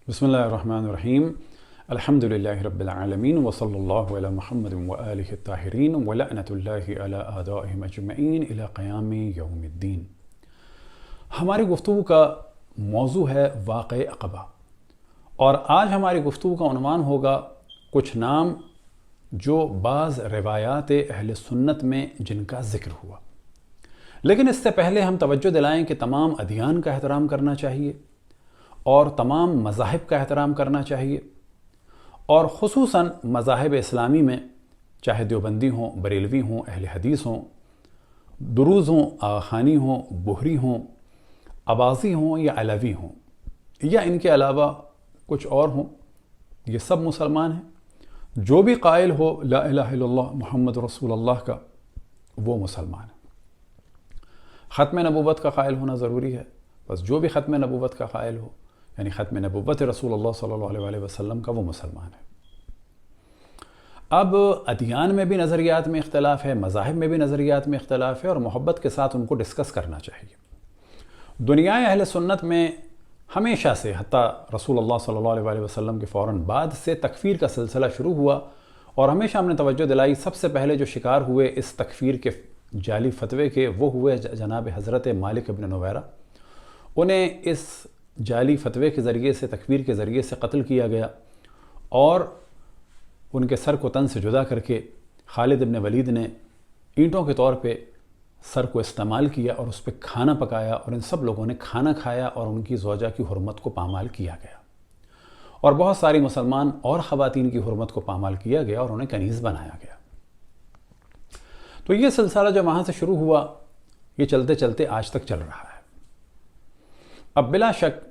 بسم اللہ الرحمن الرحیم الحمد للہ رب العالمین وصلی اللہ علی محمد وآلہ الطاہرین ولعنۃ اللہ علی اعدائہم اجمعین الی قیام یوم الدین۔ ہماری گفتگو کا موضوع ہے واقع عقبہ، اور آج ہماری گفتگو کا عنوان ہوگا کچھ نام جو بعض روایات اہل سنت میں جن کا ذکر ہوا۔ لیکن اس سے پہلے ہم توجہ دلائیں کہ تمام ادیان کا احترام کرنا چاہیے اور تمام مذاہب کا احترام کرنا چاہیے، اور خصوصاً مذاہب اسلامی میں چاہے دیوبندی ہوں، بریلوی ہوں، اہل حدیث ہوں، دروز ہوں، آغاخانی ہوں، بحری ہوں، اباضی ہوں یا علوی ہوں، یا ان کے علاوہ کچھ اور ہوں، یہ سب مسلمان ہیں۔ جو بھی قائل ہو لا الہ الا اللہ محمد رسول اللہ کا، وہ مسلمان ہے۔ ختم نبوت کا قائل ہونا ضروری ہے، بس جو بھی ختم نبوت کا قائل ہو، یعنی ختم نبوت رسول اللہ صلی اللہ علیہ وسلم کا، وہ مسلمان ہے۔ اب ادیان میں بھی نظریات میں اختلاف ہے، مذاہب میں بھی نظریات میں اختلاف ہے، اور محبت کے ساتھ ان کو ڈسکس کرنا چاہیے۔ دنیا اہل سنت میں ہمیشہ سے، حتیٰ رسول اللہ صلی اللہ علیہ وسلم کے فوراً بعد سے تکفیر کا سلسلہ شروع ہوا، اور ہمیشہ ہم نے توجہ دلائی سب سے پہلے جو شکار ہوئے اس تکفیر کے جعلی فتوے کے، وہ ہوئے جناب حضرت مالک ابن نویرہ۔ انہیں اس جعلی فتوے کے ذریعے سے، تکفیر کے ذریعے سے قتل کیا گیا، اور ان کے سر کو تن سے جدا کر کے خالد ابن ولید نے اینٹوں کے طور پہ سر کو استعمال کیا اور اس پہ کھانا پکایا، اور ان سب لوگوں نے کھانا کھایا اور ان کی زوجہ کی حرمت کو پامال کیا گیا، اور بہت ساری مسلمان اور خواتین کی حرمت کو پامال کیا گیا اور انہیں کنیز بنایا گیا۔ تو یہ سلسلہ جو وہاں سے شروع ہوا، یہ چلتے چلتے آج تک چل رہا ہے۔ اب بلا شک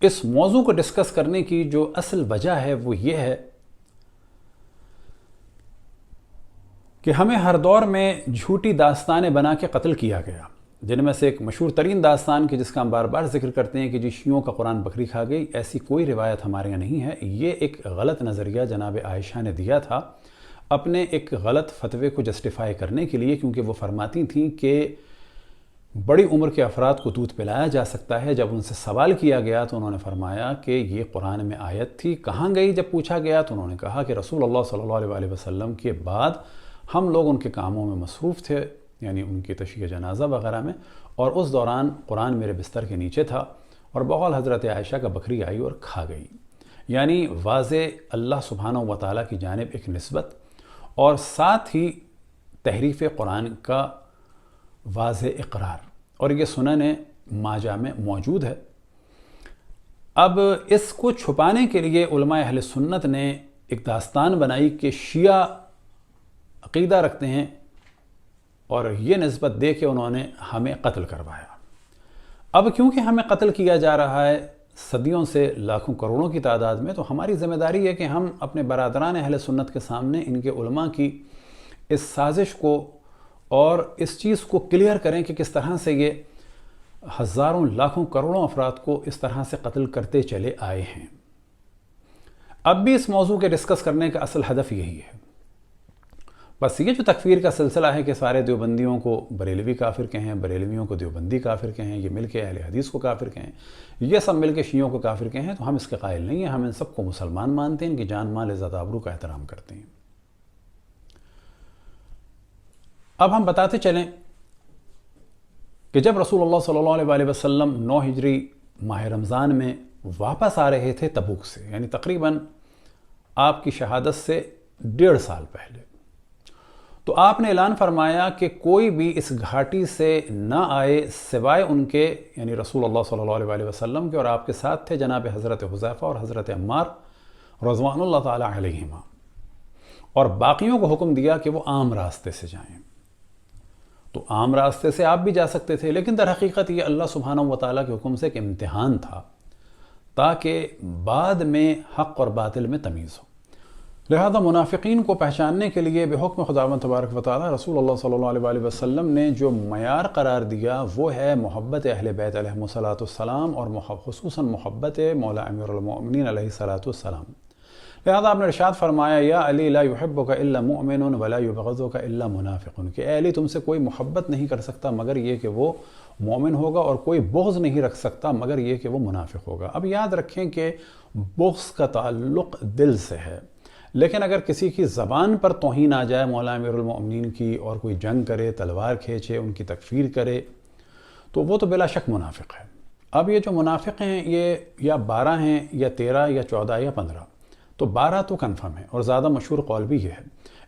اس موضوع کو ڈسکس کرنے کی جو اصل وجہ ہے وہ یہ ہے کہ ہمیں ہر دور میں جھوٹی داستانیں بنا کے قتل کیا گیا، جن میں سے ایک مشہور ترین داستان کی جس کا ہم بار بار ذکر کرتے ہیں کہ جی شیعوں کا قرآن بکری کھا گئی، ایسی کوئی روایت ہمارے یہاں نہیں ہے۔ یہ ایک غلط نظریہ جناب عائشہ نے دیا تھا اپنے ایک غلط فتوے کو جسٹیفائی کرنے کے لیے، کیونکہ وہ فرماتی تھیں کہ بڑی عمر کے افراد کو دودھ پلایا جا سکتا ہے۔ جب ان سے سوال کیا گیا تو انہوں نے فرمایا کہ یہ قرآن میں آیت تھی، کہاں گئی؟ جب پوچھا گیا تو انہوں نے کہا کہ رسول اللہ صلی اللہ علیہ وسلم کے بعد ہم لوگ ان کے کاموں میں مصروف تھے، یعنی ان کی تشییع جنازہ وغیرہ میں، اور اس دوران قرآن میرے بستر کے نیچے تھا، اور بقول حضرت عائشہ کا بکری آئی اور کھا گئی۔ یعنی واضح اللہ سبحانہ و تعالیٰ کی جانب ایک نسبت، اور ساتھ ہی تحریف قرآن کا واضح اقرار، اور یہ سنن ماجہ میں موجود ہے۔ اب اس کو چھپانے کے لیے علماء اہل سنت نے ایک داستان بنائی کہ شیعہ عقیدہ رکھتے ہیں، اور یہ نسبت دے کے انہوں نے ہمیں قتل کروایا۔ اب کیونکہ ہمیں قتل کیا جا رہا ہے صدیوں سے، لاکھوں کروڑوں کی تعداد میں، تو ہماری ذمہ داری ہے کہ ہم اپنے برادران اہل سنت کے سامنے ان کے علماء کی اس سازش کو اور اس چیز کو کلیئر کریں کہ کس طرح سے یہ ہزاروں لاکھوں کروڑوں افراد کو اس طرح سے قتل کرتے چلے آئے ہیں۔ اب بھی اس موضوع کے ڈسکس کرنے کا اصل ہدف یہی ہے۔ بس یہ جو تکفیر کا سلسلہ ہے کہ سارے دیوبندیوں کو بریلوی کافر کہیں، بریلویوں کو دیوبندی کافر کہیں، یہ مل کے اہل حدیث کو کافر کہیں، یہ سب مل کے شیعوں کو کافر کہیں، تو ہم اس کے قائل نہیں ہیں۔ ہم ان سب کو مسلمان مانتے ہیں، ان کی جان مال عزت آبرو کا احترام کرتے ہیں۔ اب ہم بتاتے چلیں کہ جب رسول اللہ صلی اللہ علیہ وسلم 9 ہجری ماہ رمضان میں واپس آ رہے تھے تبوک سے، یعنی تقریباً آپ کی شہادت سے 1.5 سال پہلے، تو آپ نے اعلان فرمایا کہ کوئی بھی اس گھاٹی سے نہ آئے سوائے ان کے، یعنی رسول اللہ صلی اللہ علیہ وسلم کے، اور آپ کے ساتھ تھے جناب حضرت حذیفہ اور حضرت عمار رضوان اللہ تعالی علیہما، اور باقیوں کو حکم دیا کہ وہ عام راستے سے جائیں۔ تو عام راستے سے آپ بھی جا سکتے تھے، لیکن در حقیقت یہ اللہ سبحانہ و تعالیٰ کے حکم سے ایک امتحان تھا، تاکہ بعد میں حق اور باطل میں تمیز ہو۔ لہذا منافقین کو پہچاننے کے لیے بے حکم خداوند تبارک و تعالیٰ رسول اللہ صلی اللہ علیہ وسلم نے جو معیار قرار دیا وہ ہے محبت اہل بیت علیہم السلام، اور خصوصاً محبت مولا امیر المؤمنین علیہ السلام۔ لہذا آپ نے ارشاد فرمایا یا علی لا یحبک الا مؤمن ولا یبغضک الا منافق، کہ اے علی تم سے کوئی محبت نہیں کر سکتا مگر یہ کہ وہ مومن ہوگا اور کوئی بغض نہیں رکھ سکتا مگر یہ کہ وہ منافق ہوگا۔ اب یاد رکھیں کہ بغض کا تعلق دل سے ہے، لیکن اگر کسی کی زبان پر توہین آ جائے مولا امیر المؤمنین کی اور کوئی جنگ کرے، تلوار کھینچے، ان کی تکفیر کرے، تو وہ تو بلا شک منافق ہے۔ اب یہ جو منافق ہیں یہ یا 12 ہیں یا 13 یا 14 یا 15، تو 12 تو کنفرم ہے اور زیادہ مشہور قول بھی یہ ہے۔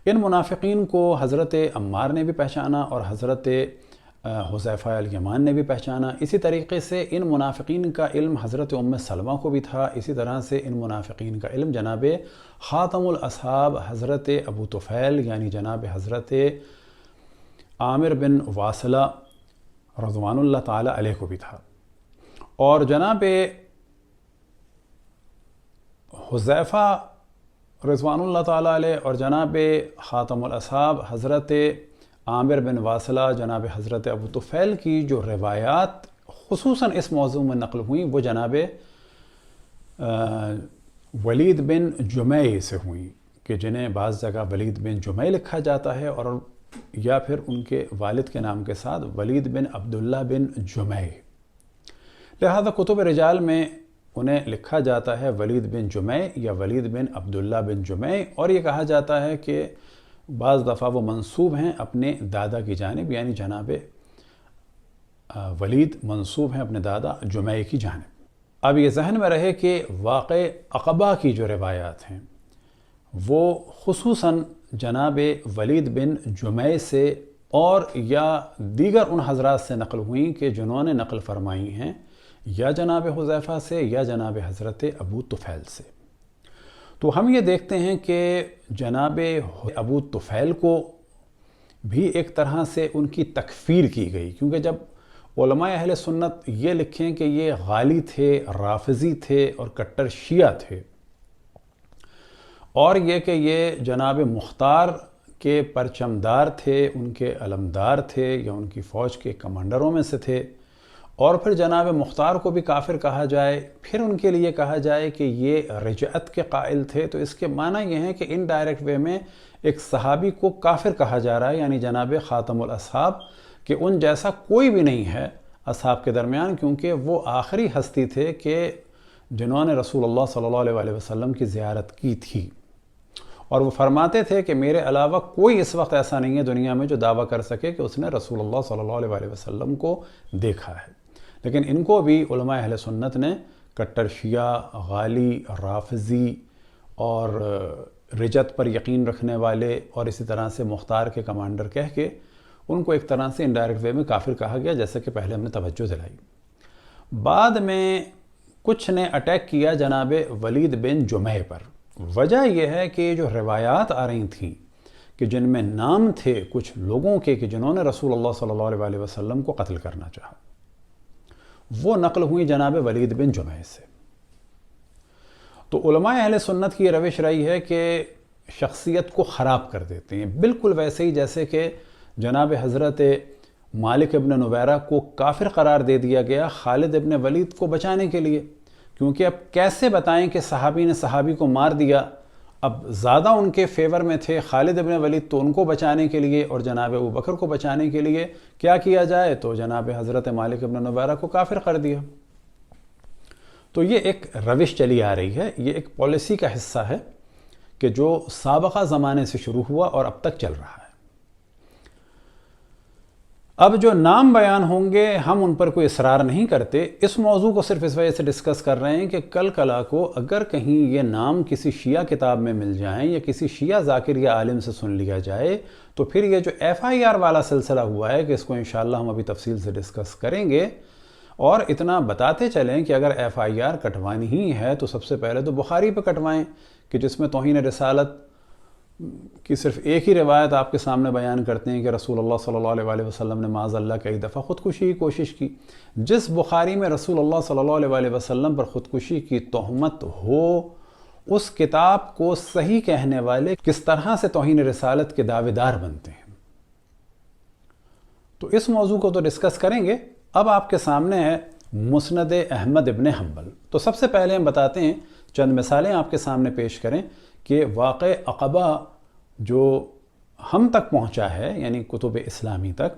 ان منافقین کو حضرت عمار نے بھی پہچانا اور حضرت حذیفہ الیمان نے بھی پہچانا۔ اسی طریقے سے ان منافقین کا علم حضرت ام سلمہ کو بھی تھا۔ اسی طرح سے ان منافقین کا علم جناب خاتم الاصحاب حضرت ابو طفیل یعنی جناب حضرت عامر بن واصلہ رضوان اللہ تعالی علیہ کو بھی تھا، اور جناب حذیفہ رضوان اللہ تعالی علیہ اور جناب خاتم الاصحاب حضرت عامر بن واصلہ جناب حضرت ابو طفیل کی جو روایات خصوصاً اس موضوع میں نقل ہوئیں وہ جناب ولید بن جمیع سے ہوئیں، کہ جنہیں بعض جگہ ولید بن جمیع لکھا جاتا ہے اور یا پھر ان کے والد کے نام کے ساتھ ولید بن عبداللہ بن جمیع، لہذا کتب رجال میں انہیں لکھا جاتا ہے ولید بن جمیع یا ولید بن عبداللہ بن جمیع، اور یہ کہا جاتا ہے کہ بعض دفعہ وہ منسوب ہیں اپنے دادا کی جانب، یعنی جناب ولید منسوب ہیں اپنے دادا جمیع کی جانب۔ اب یہ ذہن میں رہے کہ واقع عقبہ کی جو روایات ہیں وہ خصوصاً جناب ولید بن جمیع سے اور یا دیگر ان حضرات سے نقل ہوئیں کہ جنہوں نے نقل فرمائی ہیں یا جناب حذیفہ سے یا جناب حضرت ابو طفیل سے۔ تو ہم یہ دیکھتے ہیں کہ جناب ابو طفیل کو بھی ایک طرح سے ان کی تکفیر کی گئی، کیونکہ جب علماء اہل سنت یہ لکھیں کہ یہ غالی تھے، رافضی تھے اور کٹر شیعہ تھے، اور یہ کہ یہ جناب مختار کے پرچمدار تھے، ان کے علمدار تھے یا ان کی فوج کے کمانڈروں میں سے تھے، اور پھر جناب مختار کو بھی کافر کہا جائے، پھر ان کے لیے کہا جائے کہ یہ رجعت کے قائل تھے، تو اس کے معنی یہ ہے کہ انڈائریکٹ وے میں ایک صحابی کو کافر کہا جا رہا ہے، یعنی جناب خاتم الاصحاب، کہ ان جیسا کوئی بھی نہیں ہے اصحاب کے درمیان، کیونکہ وہ آخری ہستی تھے کہ جنہوں نے رسول اللہ صلی اللہ علیہ وسلم کی زیارت کی تھی، اور وہ فرماتے تھے کہ میرے علاوہ کوئی اس وقت ایسا نہیں ہے دنیا میں جو دعویٰ کر سکے کہ اس نے رسول اللہ صلی اللہ علیہ وسلم کو دیکھا ہے۔ لیکن ان کو بھی علماء اہل سنت نے کٹر شیعہ، غالی، رافضی اور رجت پر یقین رکھنے والے اور اسی طرح سے مختار کے کمانڈر کہہ کے ان کو ایک طرح سے انڈائریکٹ وے میں کافر کہا گیا، جیسا کہ پہلے ہم نے توجہ دلائی۔ بعد میں کچھ نے اٹیک کیا جناب ولید بن جمیع پر۔ وجہ یہ ہے کہ جو روایات آ رہی تھیں کہ جن میں نام تھے کچھ لوگوں کے کہ جنہوں نے رسول اللہ صلی اللہ علیہ وسلم کو قتل کرنا چاہا، وہ نقل ہوئی جناب ولید بن جمیع سے۔ تو علماء اہل سنت کی یہ روش رہی ہے کہ شخصیت کو خراب کر دیتے ہیں، بالکل ویسے ہی جیسے کہ جناب حضرت مالک ابن نویرہ کو کافر قرار دے دیا گیا خالد ابن ولید کو بچانے کے لیے، کیونکہ اب کیسے بتائیں کہ صحابی نے صحابی کو مار دیا، اب زیادہ ان کے فیور میں تھے خالد ابن ولید، تو ان کو بچانے کے لیے اور جناب ابو بکر کو بچانے کے لیے کیا کیا جائے، تو جناب حضرت مالک ابن نویرہ کو کافر کر دیا۔ تو یہ ایک روش چلی آ رہی ہے، یہ ایک پالیسی کا حصہ ہے کہ جو سابقہ زمانے سے شروع ہوا اور اب تک چل رہا ہے۔ اب جو نام بیان ہوں گے ہم ان پر کوئی اصرار نہیں کرتے، اس موضوع کو صرف اس وجہ سے ڈسکس کر رہے ہیں کہ کل کلا کو اگر کہیں یہ نام کسی شیعہ کتاب میں مل جائیں یا کسی شیعہ ذاکر یا عالم سے سن لیا جائے، تو پھر یہ جو FIR والا سلسلہ ہوا ہے کہ اس کو انشاءاللہ ہم ابھی تفصیل سے ڈسکس کریں گے، اور اتنا بتاتے چلیں کہ اگر FIR کٹوانی ہی ہے تو سب سے پہلے تو بخاری پہ کٹوائیں، کہ جس میں توہین رسالت کی صرف ایک ہی روایت آپ کے سامنے بیان کرتے ہیں کہ رسول اللہ صلی اللہ علیہ وسلم نے معاذ اللہ کئی دفعہ خودکشی کی کوشش کی۔ جس بخاری میں رسول اللہ صلی اللہ علیہ وسلم پر خودکشی کی تہمت ہو، اس کتاب کو صحیح کہنے والے کس طرح سے توہین رسالت کے دعوے دار بنتے ہیں؟ تو اس موضوع کو تو ڈسکس کریں گے۔ اب آپ کے سامنے ہے مسند احمد ابن حنبل۔ تو سب سے پہلے ہم بتاتے ہیں، چند مثالیں آپ کے سامنے پیش کریں کہ واقع عقبہ جو ہم تک پہنچا ہے، یعنی کتب اسلامی تک،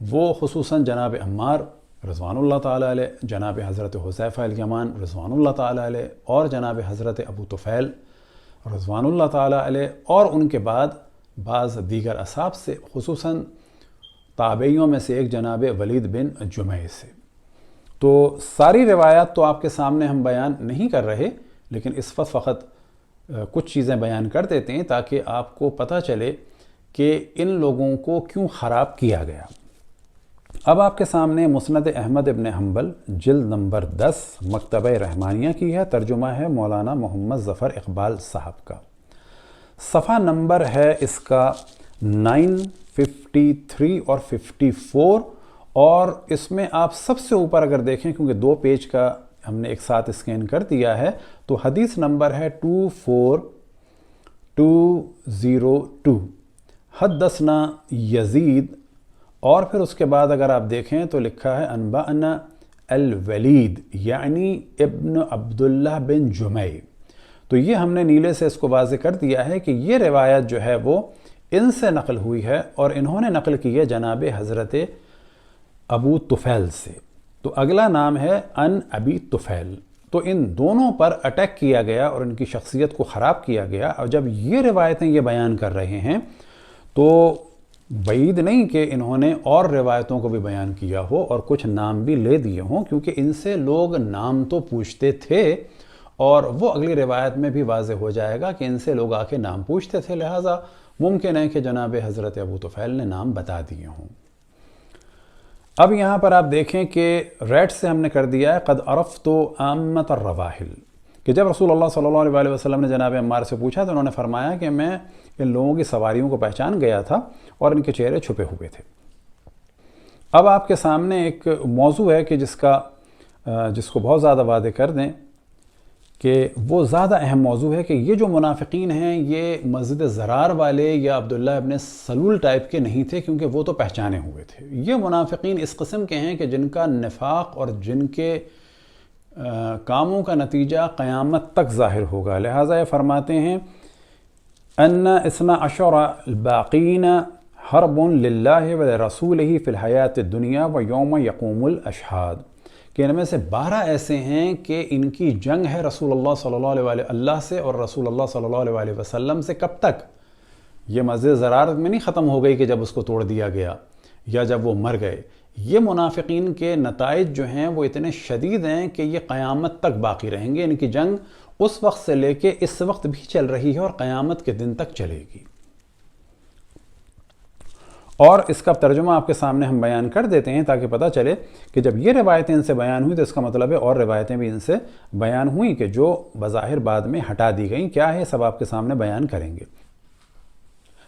وہ خصوصاً جناب عمار رضوان اللہ تعالیٰ علیہ، جناب حضرت حذیفہ الیمان رضوان اللہ تعالیٰ علیہ، اور جناب حضرت ابو طفیل رضوان اللہ تعالیٰ علیہ، اور ان کے بعد بعض دیگر اصحاب سے، خصوصاً تابعیوں میں سے ایک جناب ولید بن جمیع سے۔ تو ساری روایات تو آپ کے سامنے ہم بیان نہیں کر رہے، لیکن اس وقت فقط کچھ چیزیں بیان کر دیتے ہیں تاکہ آپ کو پتہ چلے کہ ان لوگوں کو کیوں خراب کیا گیا۔ اب آپ کے سامنے مسند احمد ابن حنبل جلد نمبر 10 مکتبہ رحمانیہ کی ہے، ترجمہ ہے مولانا محمد ظفر اقبال صاحب کا۔ صفحہ نمبر ہے اس کا 953 اور 54، اور اس میں آپ سب سے اوپر اگر دیکھیں، کیونکہ 2 پیج کا ہم نے ایک ساتھ اسکین کر دیا ہے، تو حدیث نمبر ہے 24202، حدثنا یزید، اور پھر اس کے بعد اگر آپ دیکھیں تو لکھا ہے انبأنا الولید یعنی ابن عبداللہ بن جمیع۔ تو یہ ہم نے نیلے سے اس کو واضح کر دیا ہے کہ یہ روایت جو ہے وہ ان سے نقل ہوئی ہے، اور انہوں نے نقل کی ہے جناب حضرت ابو طفیل سے۔ تو اگلا نام ہے ان ابی طفیل۔ تو ان دونوں پر اٹیک کیا گیا اور ان کی شخصیت کو خراب کیا گیا، اور جب یہ روایتیں یہ بیان کر رہے ہیں تو بعید نہیں کہ انہوں نے اور روایتوں کو بھی بیان کیا ہو اور کچھ نام بھی لے دیے ہوں، کیونکہ ان سے لوگ نام تو پوچھتے تھے، اور وہ اگلی روایت میں بھی واضح ہو جائے گا کہ ان سے لوگ آ کے نام پوچھتے تھے، لہٰذا ممکن ہے کہ جناب حضرت ابو طفیل نے نام بتا دیے ہوں۔ اب یہاں پر آپ دیکھیں کہ ریٹ سے ہم نے کر دیا ہے قد عرفت عامۃ الرواحل، کہ جب رسول اللہ صلی اللہ علیہ وسلم نے جناب عمار سے پوچھا تو انہوں نے فرمایا کہ میں ان لوگوں کی سواریوں کو پہچان گیا تھا اور ان کے چہرے چھپے ہوئے تھے۔ اب آپ کے سامنے ایک موضوع ہے کہ جس کو بہت زیادہ واضح کر دیں کہ وہ زیادہ اہم موضوع ہے کہ یہ جو منافقین ہیں یہ مسجد زرار والے یا عبداللہ ابن سلول ٹائپ کے نہیں تھے، کیونکہ وہ تو پہچانے ہوئے تھے۔ یہ منافقین اس قسم کے ہیں کہ جن کا نفاق اور جن کے کاموں کا نتیجہ قیامت تک ظاہر ہوگا، لہٰذا یہ فرماتے ہیں ان 12 الباقین حرب للہ ولرسولہ فی الحیات الدنیا ویوم یقوم الاشہاد، کہ ان میں سے 12 ایسے ہیں کہ ان کی جنگ ہے رسول اللہ صلی اللہ علیہ وسلم سے اور رسول اللہ صلی اللہ علیہ وسلم سے۔ کب تک؟ یہ مسجد زرار میں نہیں ختم ہو گئی کہ جب اس کو توڑ دیا گیا یا جب وہ مر گئے، یہ منافقین کے نتائج جو ہیں وہ اتنے شدید ہیں کہ یہ قیامت تک باقی رہیں گے۔ ان کی جنگ اس وقت سے لے کے اس وقت بھی چل رہی ہے اور قیامت کے دن تک چلے گی۔ اور اس کا ترجمہ آپ کے سامنے ہم بیان کر دیتے ہیں تاکہ پتہ چلے کہ جب یہ روایتیں ان سے بیان ہوئی تو اس کا مطلب ہے اور روایتیں بھی ان سے بیان ہوئیں کہ جو بظاہر بعد میں ہٹا دی گئیں۔ کیا ہے سب آپ کے سامنے بیان کریں گے۔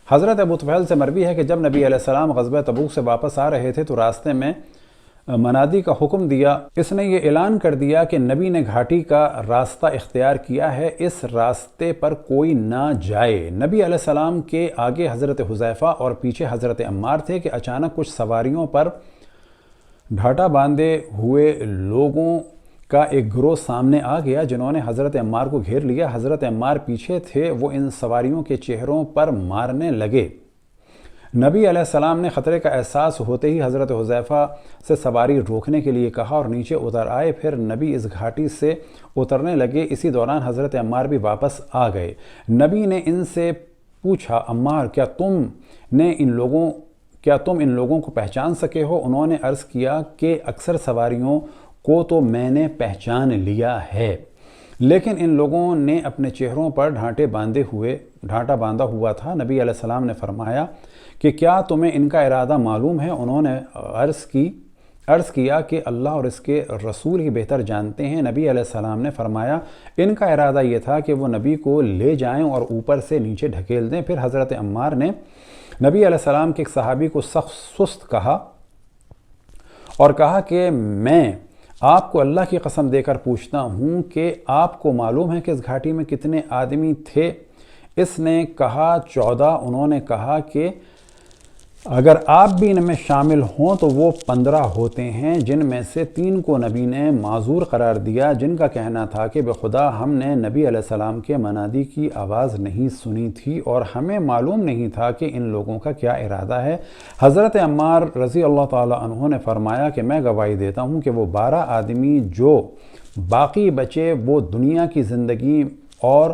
حضرت ابو طفیل سے مروی ہے کہ جب نبی علیہ السلام غزوہ تبوک سے واپس آ رہے تھے تو راستے میں منادی کا حکم دیا۔ اس نے یہ اعلان کر دیا کہ نبی نے گھاٹی کا راستہ اختیار کیا ہے، اس راستے پر کوئی نہ جائے۔ نبی علیہ السلام کے آگے حضرت حذیفہ اور پیچھے حضرت عمار تھے کہ اچانک کچھ سواریوں پر ڈھاٹا باندھے ہوئے لوگوں کا ایک گروہ سامنے آ گیا جنہوں نے حضرت عمار کو گھیر لیا۔ حضرت عمار پیچھے تھے، وہ ان سواریوں کے چہروں پر مارنے لگے۔ نبی علیہ السلام نے خطرے کا احساس ہوتے ہی حضرت حذیفہ سے سواری روکنے کے لیے کہا اور نیچے اتر آئے۔ پھر نبی اس گھاٹی سے اترنے لگے، اسی دوران حضرت عمار بھی واپس آ گئے۔ نبی نے ان سے پوچھا عمار کیا تم ان لوگوں کو پہچان سکے ہو؟ انہوں نے عرض کیا کہ اکثر سواریوں کو تو میں نے پہچان لیا ہے، لیکن ان لوگوں نے اپنے چہروں پر ڈھانٹا باندھا ہوا تھا۔ نبی علیہ السلام نے فرمایا کہ کیا تمہیں ان کا ارادہ معلوم ہے؟ انہوں نے عرض کیا کہ اللہ اور اس کے رسول ہی بہتر جانتے ہیں۔ نبی علیہ السلام نے فرمایا ان کا ارادہ یہ تھا کہ وہ نبی کو لے جائیں اور اوپر سے نیچے ڈھکیل دیں۔ پھر حضرت عمار نے نبی علیہ السلام کے ایک صحابی کو سخت سست کہا اور کہا کہ میں آپ کو اللہ کی قسم دے کر پوچھتا ہوں کہ آپ کو معلوم ہے کہ اس گھاٹی میں کتنے آدمی تھے؟ اس نے کہا 14۔ انہوں نے کہا کہ اگر آپ بھی ان میں شامل ہوں تو وہ 15 ہوتے ہیں جن میں سے 3 کو نبی نے معذور قرار دیا، جن کا کہنا تھا کہ بخدا ہم نے نبی علیہ السلام کے منادی کی آواز نہیں سنی تھی اور ہمیں معلوم نہیں تھا کہ ان لوگوں کا کیا ارادہ ہے۔ حضرت عمار رضی اللہ تعالی عنہ نے فرمایا کہ میں گواہی دیتا ہوں کہ وہ 12 آدمی جو باقی بچے وہ دنیا کی زندگی اور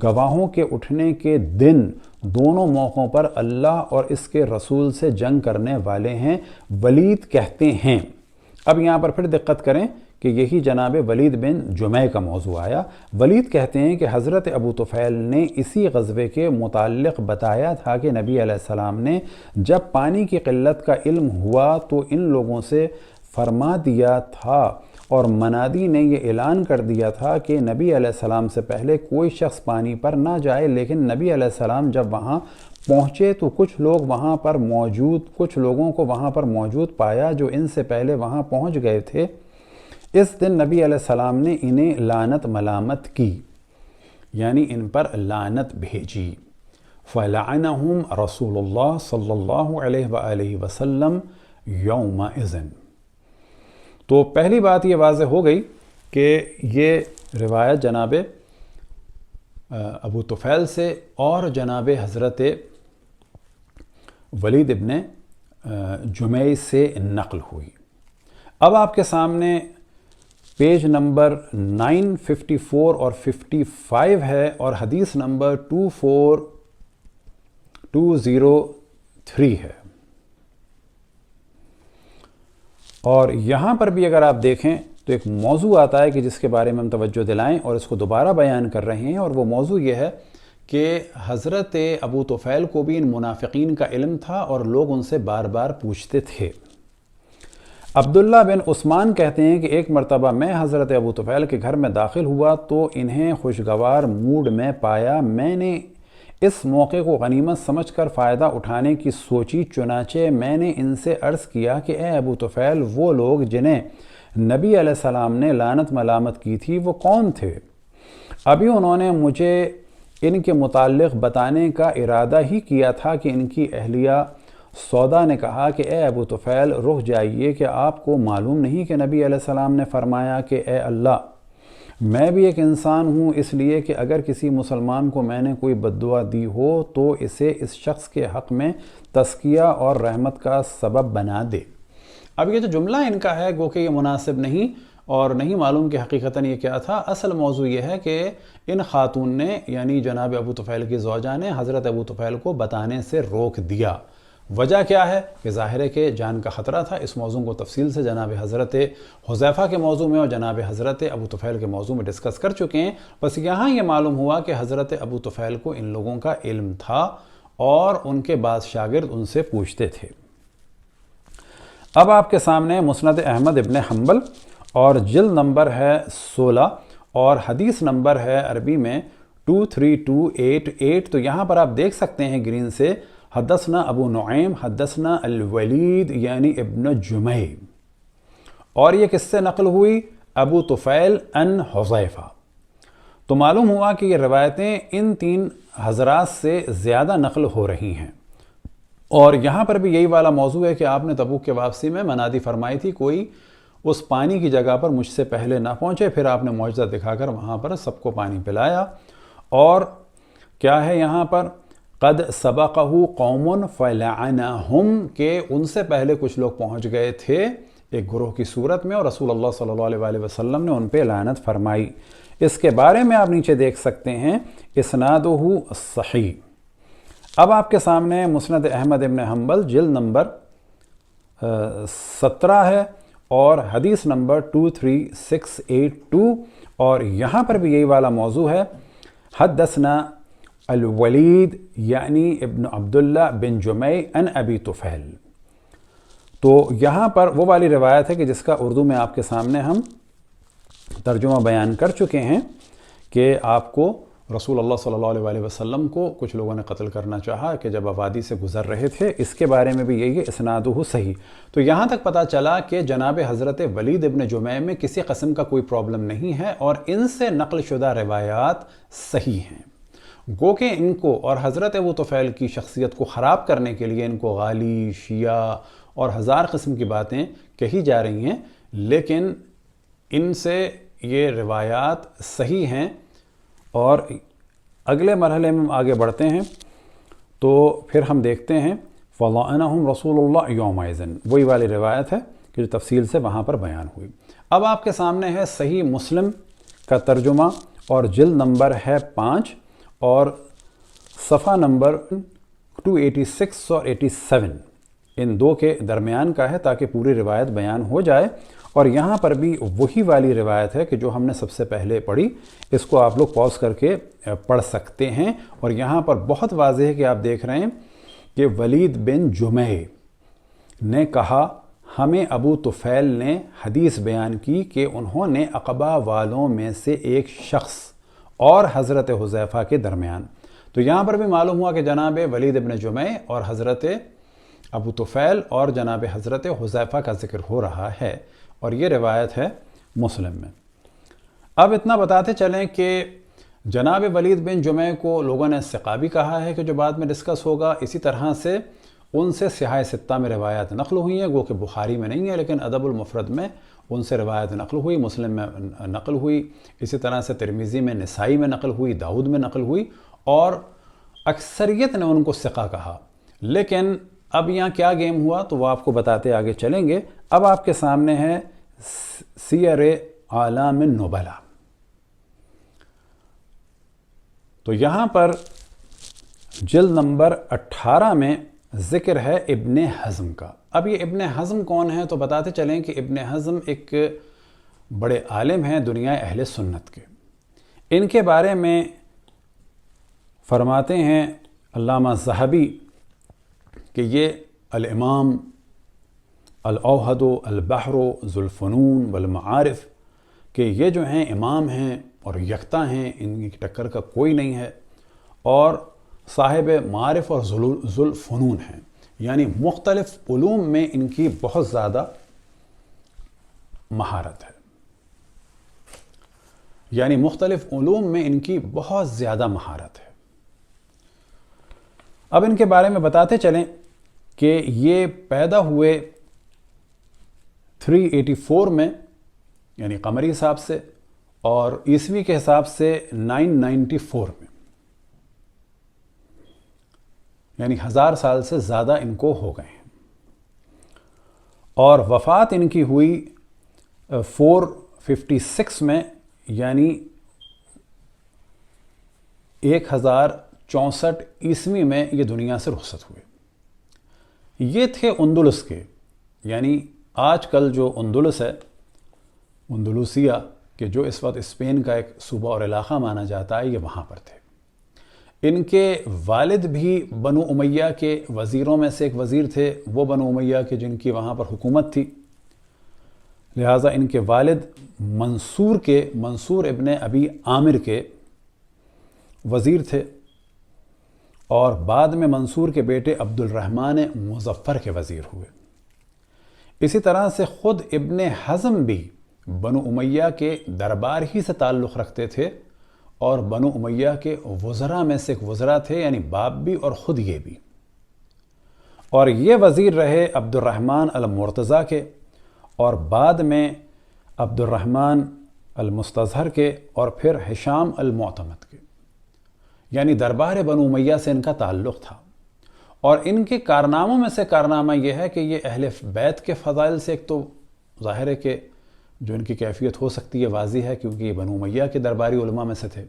گواہوں کے اٹھنے کے دن دونوں موقعوں پر اللہ اور اس کے رسول سے جنگ کرنے والے ہیں۔ ولید کہتے ہیں، اب یہاں پر پھر دقت کریں کہ یہی جناب ولید بن جمع کا موضوع آیا۔ ولید کہتے ہیں کہ حضرت ابو طفیل نے اسی غزوے کے متعلق بتایا تھا کہ نبی علیہ السلام نے جب پانی کی قلت کا علم ہوا تو ان لوگوں سے فرما دیا تھا اور منادی نے یہ اعلان کر دیا تھا کہ نبی علیہ السلام سے پہلے کوئی شخص پانی پر نہ جائے، لیکن نبی علیہ السلام جب وہاں پہنچے تو کچھ لوگوں کو وہاں پر موجود پایا جو ان سے پہلے وہاں پہنچ گئے تھے۔ اس دن نبی علیہ السلام نے انہیں لعنت ملامت کی، یعنی ان پر لعنت بھیجی۔ فَلَعَنَهُمْ رسول اللہ صلی اللہ علیہ وآلہ وسلم یومئذ۔ تو پہلی بات یہ واضح ہو گئی کہ یہ روایت جناب ابو طفیل سے اور جناب حضرت ولید ابن جمع سے نقل ہوئی۔ اب آپ کے سامنے پیج نمبر 954 اور 55 ہے اور حدیث نمبر 24203 ہے، اور یہاں پر بھی اگر آپ دیکھیں تو ایک موضوع آتا ہے کہ جس کے بارے میں ہم توجہ دلائیں اور اس کو دوبارہ بیان کر رہے ہیں، اور وہ موضوع یہ ہے کہ حضرت ابو طفیل کو بھی ان منافقین کا علم تھا اور لوگ ان سے بار بار پوچھتے تھے۔ عبداللہ بن عثمان کہتے ہیں کہ ایک مرتبہ میں حضرت ابو طفیل کے گھر میں داخل ہوا تو انہیں خوشگوار موڈ میں پایا۔ میں نے اس موقع کو غنیمت سمجھ کر فائدہ اٹھانے کی سوچی، چنانچہ میں نے ان سے عرض کیا کہ اے ابو طفیل، وہ لوگ جنہیں نبی علیہ السلام نے لعنت ملامت کی تھی وہ کون تھے؟ ابھی انہوں نے مجھے ان کے متعلق بتانے کا ارادہ ہی کیا تھا کہ ان کی اہلیہ سودا نے کہا کہ اے ابو طفیل رک جائیے، کہ آپ کو معلوم نہیں کہ نبی علیہ السلام نے فرمایا کہ اے اللہ، میں بھی ایک انسان ہوں، اس لیے کہ اگر کسی مسلمان کو میں نے کوئی بد دعا دی ہو تو اسے اس شخص کے حق میں تزکیہ اور رحمت کا سبب بنا دے۔ اب یہ جو جملہ ان کا ہے گو کہ یہ مناسب نہیں اور نہیں معلوم کہ حقیقتاً یہ کیا تھا۔ اصل موضوع یہ ہے کہ ان خاتون نے یعنی جناب ابو طفیل کی زوجہ نے حضرت ابو طفیل کو بتانے سے روک دیا۔ وجہ کیا ہے کہ ظاہر ہے کہ جان کا خطرہ تھا۔ اس موضوع کو تفصیل سے جناب حضرت حذیفہ کے موضوع میں اور جناب حضرت ابو طفیل کے موضوع میں ڈسکس کر چکے ہیں۔ بس یہاں یہ معلوم ہوا کہ حضرت ابو طفیل کو ان لوگوں کا علم تھا اور ان کے بعض شاگرد ان سے پوچھتے تھے۔ اب آپ کے سامنے مسند احمد ابن حنبل اور جلد نمبر ہے 16 اور حدیث نمبر ہے عربی میں 23288۔ تو یہاں پر آپ دیکھ سکتے ہیں گرین سے، حدثنا ابو نعیم حدثنا الولید یعنی ابن جمع، اور یہ کس سے نقل ہوئی؟ ابو طفیل ان حذیفہ۔ تو معلوم ہوا کہ یہ روایتیں ان 3 حضرات سے زیادہ نقل ہو رہی ہیں، اور یہاں پر بھی یہی والا موضوع ہے کہ آپ نے تبوک کے واپسی میں منادی فرمائی تھی کوئی اس پانی کی جگہ پر مجھ سے پہلے نہ پہنچے، پھر آپ نے معجزہ دکھا کر وہاں پر سب کو پانی پلایا۔ اور کیا ہے یہاں پر قد سبقہ قوم فلعنہم، کہ ان سے پہلے کچھ لوگ پہنچ گئے تھے ایک گروہ کی صورت میں اور رسول اللہ صلی اللہ علیہ وآلہ وسلم نے ان پہ لعنت فرمائی۔ اس کے بارے میں آپ نیچے دیکھ سکتے ہیں اسنادہ صحیح۔ اب آپ کے سامنے مسند احمد ابن حنبل جلد نمبر 17 ہے اور حدیث نمبر 23682، اور یہاں پر بھی یہی والا موضوع ہے، حدثنا الولید یعنی ابن عبداللہ بن جمع ان ابی طفیل۔ تو یہاں پر وہ والی روایت ہے کہ جس کا اردو میں آپ کے سامنے ہم ترجمہ بیان کر چکے ہیں کہ آپ کو رسول اللہ صلی اللہ علیہ وآلہ وسلم کو کچھ لوگوں نے قتل کرنا چاہا کہ جب آبادی سے گزر رہے تھے۔ اس کے بارے میں بھی یہی ہے اسنادہ صحیح۔ تو یہاں تک پتہ چلا کہ جناب حضرت ولید ابن جمع میں کسی قسم کا کوئی پرابلم نہیں ہے اور ان سے نقل شدہ روایات صحیح ہیں، گو کہ ان کو اور حضرت ابو طفیل کی شخصیت کو خراب کرنے کے لیے ان کو غالی، شیعہ اور ہزار قسم کی باتیں کہی جا رہی ہیں، لیکن ان سے یہ روایات صحیح ہیں۔ اور اگلے مرحلے میں آگے بڑھتے ہیں تو پھر ہم دیکھتے ہیں فَلَعَنَهُمْ رَسُولُ اللَّهِ يَوْمَئِذٍ، وہی والی روایت ہے کہ جو تفصیل سے وہاں پر بیان ہوئی۔ اب آپ کے سامنے ہے صحیح مسلم کا ترجمہ، اور جلد نمبر ہے 5 اور صفحہ نمبر 286 اور 87 ان دو کے درمیان کا ہے، تاکہ پوری روایت بیان ہو جائے۔ اور یہاں پر بھی وہی والی روایت ہے کہ جو ہم نے سب سے پہلے پڑھی، اس کو آپ لوگ پاز کر کے پڑھ سکتے ہیں۔ اور یہاں پر بہت واضح ہے کہ آپ دیکھ رہے ہیں کہ ولید بن جمع نے کہا، ہمیں ابو طفیل نے حدیث بیان کی کہ انہوں نے عقبہ والوں میں سے ایک شخص اور حضرت حذیفہ کے درمیان۔ تو یہاں پر بھی معلوم ہوا کہ جناب ولید بن جمع اور حضرت ابو طفیل اور جناب حضرت حذیفہ کا ذکر ہو رہا ہے، اور یہ روایت ہے مسلم میں۔ اب اتنا بتاتے چلیں کہ جناب ولید بن جمع کو لوگوں نے ثقابی کہا ہے، کہ جو بعد میں ڈسکس ہوگا۔ اسی طرح سے ان سے صحاح ستہ میں روایات نقل ہوئی ہیں، وہ کہ بخاری میں نہیں ہے لیکن ادب المفرد میں ان سے روایت نقل ہوئی، مسلم میں نقل ہوئی، اسی طرح سے ترمذی میں، نسائی میں نقل ہوئی، داؤد میں نقل ہوئی، اور اکثریت نے ان کو ثقہ کہا۔ لیکن اب یہاں کیا گیم ہوا تو وہ آپ کو بتاتے آگے چلیں گے۔ اب آپ کے سامنے ہے سیر اعلام النبلاء۔ تو یہاں پر جلد نمبر 18 میں ذکر ہے ابن حزم کا۔ اب یہ ابن حزم کون ہے تو بتاتے چلیں کہ ابن حزم ایک بڑے عالم ہیں دنیا اہل سنت کے۔ ان کے بارے میں فرماتے ہیں علامہ ذہبی کہ یہ الامام الاوحد البحر ذو الفنون والمعارف، کہ یہ جو ہیں امام ہیں اور یکتا ہیں، ان کی ٹکر کا کوئی نہیں ہے، اور صاحب معارف اور ذو الفنون ہیں، یعنی مختلف علوم میں ان کی بہت زیادہ مہارت ہے، یعنی مختلف علوم میں ان کی بہت زیادہ مہارت ہے۔ اب ان کے بارے میں بتاتے چلیں کہ یہ پیدا ہوئے 384 میں، یعنی قمری حساب سے، اور عیسوی کے حساب سے 994 میں، یعنی 1000 سال سے زیادہ ان کو ہو گئے ہیں۔ اور وفات ان کی ہوئی 456 میں، یعنی 1064 عیسوی میں یہ دنیا سے رخصت ہوئے۔ یہ تھے اندلس کے، یعنی آج کل جو اندلس ہے، اندلوسیہ، کہ جو اس وقت اسپین کا ایک صوبہ اور علاقہ مانا جاتا ہے، یہ وہاں پر تھے۔ ان کے والد بھی بنو امیہ کے وزیروں میں سے ایک وزیر تھے، وہ بنو امیہ کے جن کی وہاں پر حکومت تھی، لہٰذا ان کے والد منصور ابن ابی عامر کے وزیر تھے، اور بعد میں منصور کے بیٹے عبد الرحمن مظفر کے وزیر ہوئے۔ اسی طرح سے خود ابن حزم بھی بنو امیہ کے دربار ہی سے تعلق رکھتے تھے، اور بنو امیہ کے وزراء میں سے ایک وزراء تھے، یعنی باپ بھی اور خود یہ بھی۔ اور یہ وزیر رہے عبد الرحمن المرتضیٰ کے، اور بعد میں عبد الرحمن المستظہر کے، اور پھر ہشام المعتمد کے، یعنی دربار بنو امیہ سے ان کا تعلق تھا۔ اور ان کے کارناموں میں سے کارنامہ یہ ہے کہ یہ اہل بیت کے فضائل سے، ایک تو ظاہر ہے کہ جو ان کی کیفیت ہو سکتی ہے واضح ہے، کیونکہ یہ بنو امیہ کے درباری علماء میں سے تھے،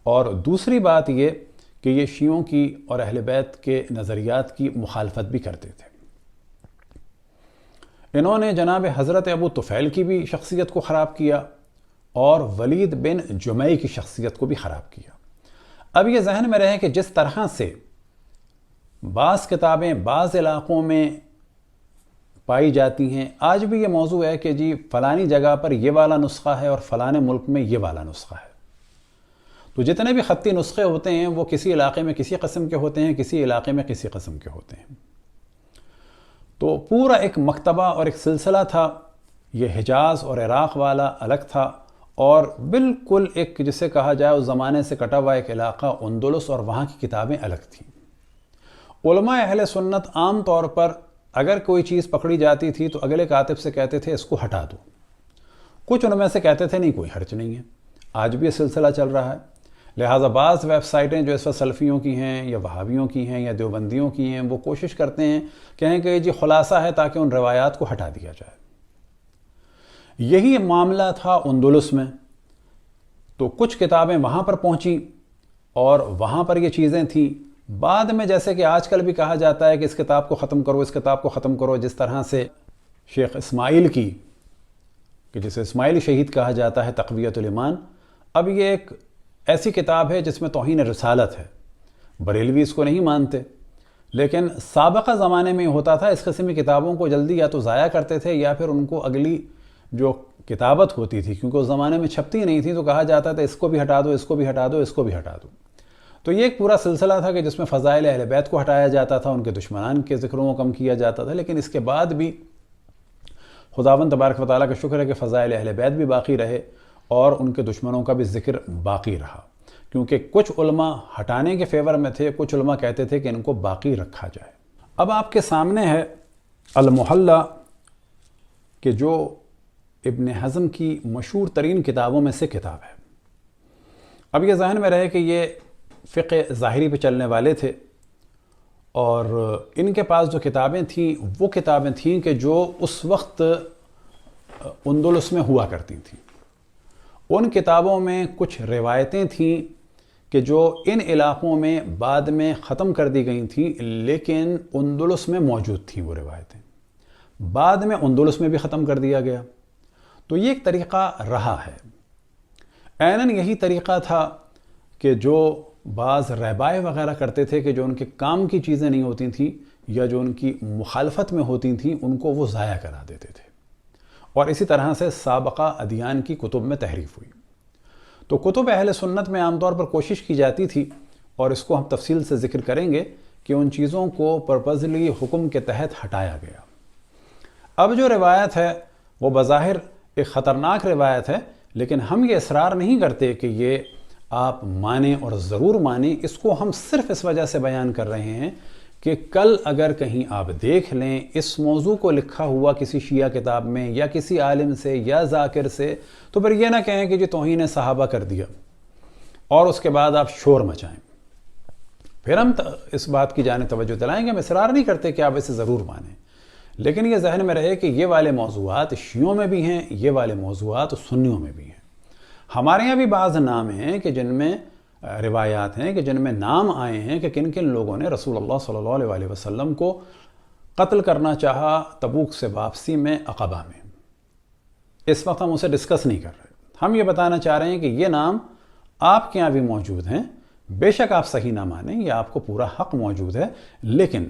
اور دوسری بات یہ کہ یہ شیعوں کی اور اہل بیت کے نظریات کی مخالفت بھی کرتے تھے۔ انہوں نے جناب حضرت ابو طفیل کی بھی شخصیت کو خراب کیا، اور ولید بن جمع کی شخصیت کو بھی خراب کیا۔ اب یہ ذہن میں رہے کہ جس طرح سے بعض کتابیں بعض علاقوں میں پائی جاتی ہیں، آج بھی یہ موضوع ہے کہ جی فلانی جگہ پر یہ والا نسخہ ہے اور فلانے ملک میں یہ والا نسخہ ہے۔ تو جتنے بھی خطی نسخے ہوتے ہیں وہ کسی علاقے میں کسی قسم کے ہوتے ہیں، کسی علاقے میں کسی قسم کے ہوتے ہیں۔ تو پورا ایک مکتبہ اور ایک سلسلہ تھا، یہ حجاز اور عراق والا الگ تھا، اور بالکل ایک جسے کہا جائے اس زمانے سے کٹا ہوا ایک علاقہ اندلس، اور وہاں کی کتابیں الگ تھیں۔ علماء اہل سنت عام طور پر اگر کوئی چیز پکڑی جاتی تھی تو اگلے کاتب سے کہتے تھے اس کو ہٹا دو، کچھ ان میں سے کہتے تھے نہیں کوئی حرج نہیں ہے۔ آج بھی یہ سلسلہ چل رہا ہے، لہٰذا بعض ویب سائٹیں جو اس وقت سلفیوں کی ہیں یا وہابیوں کی ہیں یا دیوبندیوں کی ہیں وہ کوشش کرتے ہیں کہیں کہ جی خلاصہ ہے تاکہ ان روایات کو ہٹا دیا جائے۔ یہی معاملہ تھا اندلس میں، تو کچھ کتابیں وہاں پر پہنچیں اور وہاں پر یہ چیزیں تھیں۔ بعد میں جیسے کہ آج کل بھی کہا جاتا ہے کہ اس کتاب کو ختم کرو، اس کتاب کو ختم کرو، جس طرح سے شیخ اسماعیل کی، کہ جسے اسماعیلی شہید کہا جاتا ہے، تقویۃ الایمان، اب یہ ایک ایسی کتاب ہے جس میں توہین رسالت ہے۔ بریلوی اس کو نہیں مانتے، لیکن سابقہ زمانے میں ہوتا تھا اس قسم کی کتابوں کو جلدی یا تو ضائع کرتے تھے یا پھر ان کو اگلی جو کتابت ہوتی تھی، کیونکہ اس زمانے میں چھپتی نہیں تھی، تو کہا جاتا تھا اس کو بھی ہٹا دو، اس کو بھی ہٹا دو، اس کو بھی ہٹا دو۔ تو یہ ایک پورا سلسلہ تھا کہ جس میں فضائل اہل بیت کو ہٹایا جاتا تھا، ان کے دشمنان کے ذکروں کو کم کیا جاتا تھا، لیکن اس کے بعد بھی خداوند تبارک و تعالیٰ کا شکر ہے کہ فضائل اہل بیت بھی باقی رہے اور ان کے دشمنوں کا بھی ذکر باقی رہا، کیونکہ کچھ علماء ہٹانے کے فیور میں تھے، کچھ علماء کہتے تھے کہ ان کو باقی رکھا جائے۔ اب آپ کے سامنے ہے المحلہ، کہ جو ابن حزم کی مشہور ترین کتابوں میں سے کتاب ہے۔ اب یہ ذہن میں رہے کہ یہ فقہ ظاہری پہ چلنے والے تھے، اور ان کے پاس جو کتابیں تھیں وہ کتابیں تھیں کہ جو اس وقت اندلس میں ہوا کرتی تھیں۔ ان کتابوں میں کچھ روایتیں تھیں کہ جو ان علاقوں میں بعد میں ختم کر دی گئی تھیں، لیکن اندلس میں موجود تھیں وہ روایتیں، بعد میں اندلس میں بھی ختم کر دیا گیا۔ تو یہ ایک طریقہ رہا ہے۔ عیناً یہی طریقہ تھا کہ جو بعض رہبائے وغیرہ کرتے تھے کہ جو ان کے کام کی چیزیں نہیں ہوتی تھیں یا جو ان کی مخالفت میں ہوتی تھیں ان کو وہ ضائع کرا دیتے تھے، اور اسی طرح سے سابقہ ادیان کی کتب میں تحریف ہوئی۔ تو کتب اہل سنت میں عام طور پر کوشش کی جاتی تھی، اور اس کو ہم تفصیل سے ذکر کریں گے کہ ان چیزوں کو پرپزلی حکم کے تحت ہٹایا گیا۔ اب جو روایت ہے وہ بظاہر ایک خطرناک روایت ہے، لیکن ہم یہ اصرار نہیں کرتے کہ یہ آپ مانیں اور ضرور مانیں۔ اس کو ہم صرف اس وجہ سے بیان کر رہے ہیں کہ کل اگر کہیں آپ دیکھ لیں اس موضوع کو لکھا ہوا کسی شیعہ کتاب میں یا کسی عالم سے یا ذاکر سے، تو پھر یہ نہ کہیں کہ جی توہین صحابہ کر دیا اور اس کے بعد آپ شور مچائیں۔ پھر ہم اس بات کی جانب توجہ دلائیں گے، ہم اصرار نہیں کرتے کہ آپ اسے ضرور مانیں، لیکن یہ ذہن میں رہے کہ یہ والے موضوعات شیعوں میں بھی ہیں، یہ والے موضوعات سنیوں میں بھی ہیں۔ ہمارے یہاں بھی بعض نام ہیں کہ جن میں روایات ہیں کہ جن میں نام آئے ہیں کہ کن کن لوگوں نے رسول اللہ صلی اللہ علیہ وسلم کو قتل کرنا چاہا تبوک سے واپسی میں عقبہ میں۔ اس وقت ہم اسے ڈسکس نہیں کر رہے، ہم یہ بتانا چاہ رہے ہیں کہ یہ نام آپ کے یہاں بھی موجود ہیں، بے شک آپ صحیح نہ مانیں، یہ آپ کو پورا حق موجود ہے، لیکن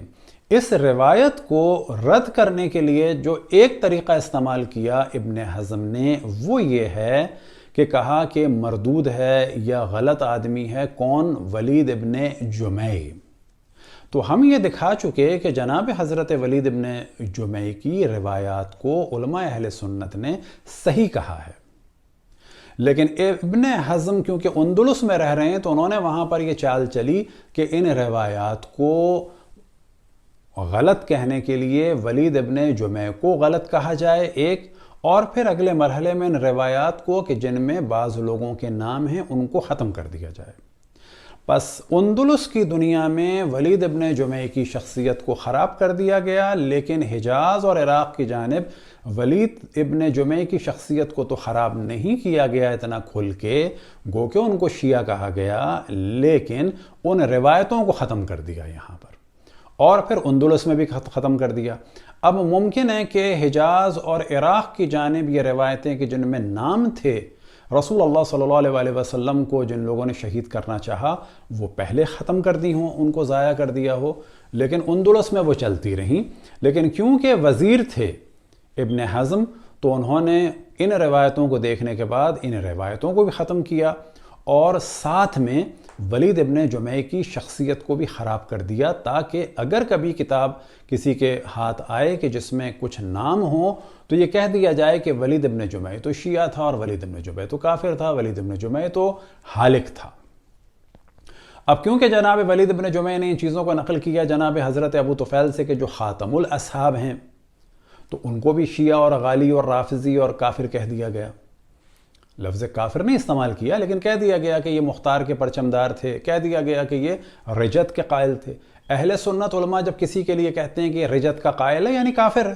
اس روایت کو رد کرنے کے لیے جو ایک طریقہ استعمال کیا ابن حزم نے وہ یہ ہے کہ کہا کہ مردود ہے یا غلط آدمی ہے، کون؟ ولید ابن جمیع۔ تو ہم یہ دکھا چکے کہ جناب حضرت ولید ابن جمیع کی روایات کو علماء اہل سنت نے صحیح کہا ہے، لیکن ابن حزم کیونکہ اندلس میں رہ رہے ہیں تو انہوں نے وہاں پر یہ چال چلی کہ ان روایات کو غلط کہنے کے لیے ولید ابن جمیع کو غلط کہا جائے ایک، اور پھر اگلے مرحلے میں ان روایات کو کہ جن میں بعض لوگوں کے نام ہیں ان کو ختم کر دیا جائے۔ پس اندلس کی دنیا میں ولید ابن جمیع کی شخصیت کو خراب کر دیا گیا، لیکن حجاز اور عراق کی جانب ولید ابن جمیع کی شخصیت کو تو خراب نہیں کیا گیا اتنا کھل کے، گو کہ ان کو شیعہ کہا گیا، لیکن ان روایتوں کو ختم کر دیا یہاں پر، اور پھر اندلس میں بھی ختم کر دیا۔ اب ممکن ہے کہ حجاز اور عراق کی جانب یہ روایتیں کہ جن میں نام تھے رسول اللہ صلی اللہ علیہ وسلم کو جن لوگوں نے شہید کرنا چاہا وہ پہلے ختم کر دی ہوں، ان کو ضائع کر دیا ہو، لیکن اندلس میں وہ چلتی رہیں۔ لیکن کیونکہ وزیر تھے ابن حزم تو انہوں نے ان روایتوں کو دیکھنے کے بعد ان روایتوں کو بھی ختم کیا، اور ساتھ میں ولید ابن جمع کی شخصیت کو بھی خراب کر دیا، تاکہ اگر کبھی کتاب کسی کے ہاتھ آئے کہ جس میں کچھ نام ہو تو یہ کہہ دیا جائے کہ ولید ابن جمع تو شیعہ تھا اور ولید ابن جمع تو کافر تھا، ولید ابن جمع تو ہالک تھا۔ اب کیونکہ جناب ولید ابن جمع نے ان چیزوں کو نقل کیا جناب حضرت ابو طفیل سے کہ جو خاتم الاصحاب ہیں، تو ان کو بھی شیعہ اور غالی اور رافضی اور کافر کہہ دیا گیا۔ لفظ کافر نہیں استعمال کیا، لیکن کہہ دیا گیا کہ یہ مختار کے پرچمدار تھے، کہہ دیا گیا کہ یہ رجت کے قائل تھے۔ اہل سنت علماء جب کسی کے لیے کہتے ہیں کہ یہ رجت کا قائل ہے یعنی کافر ہے۔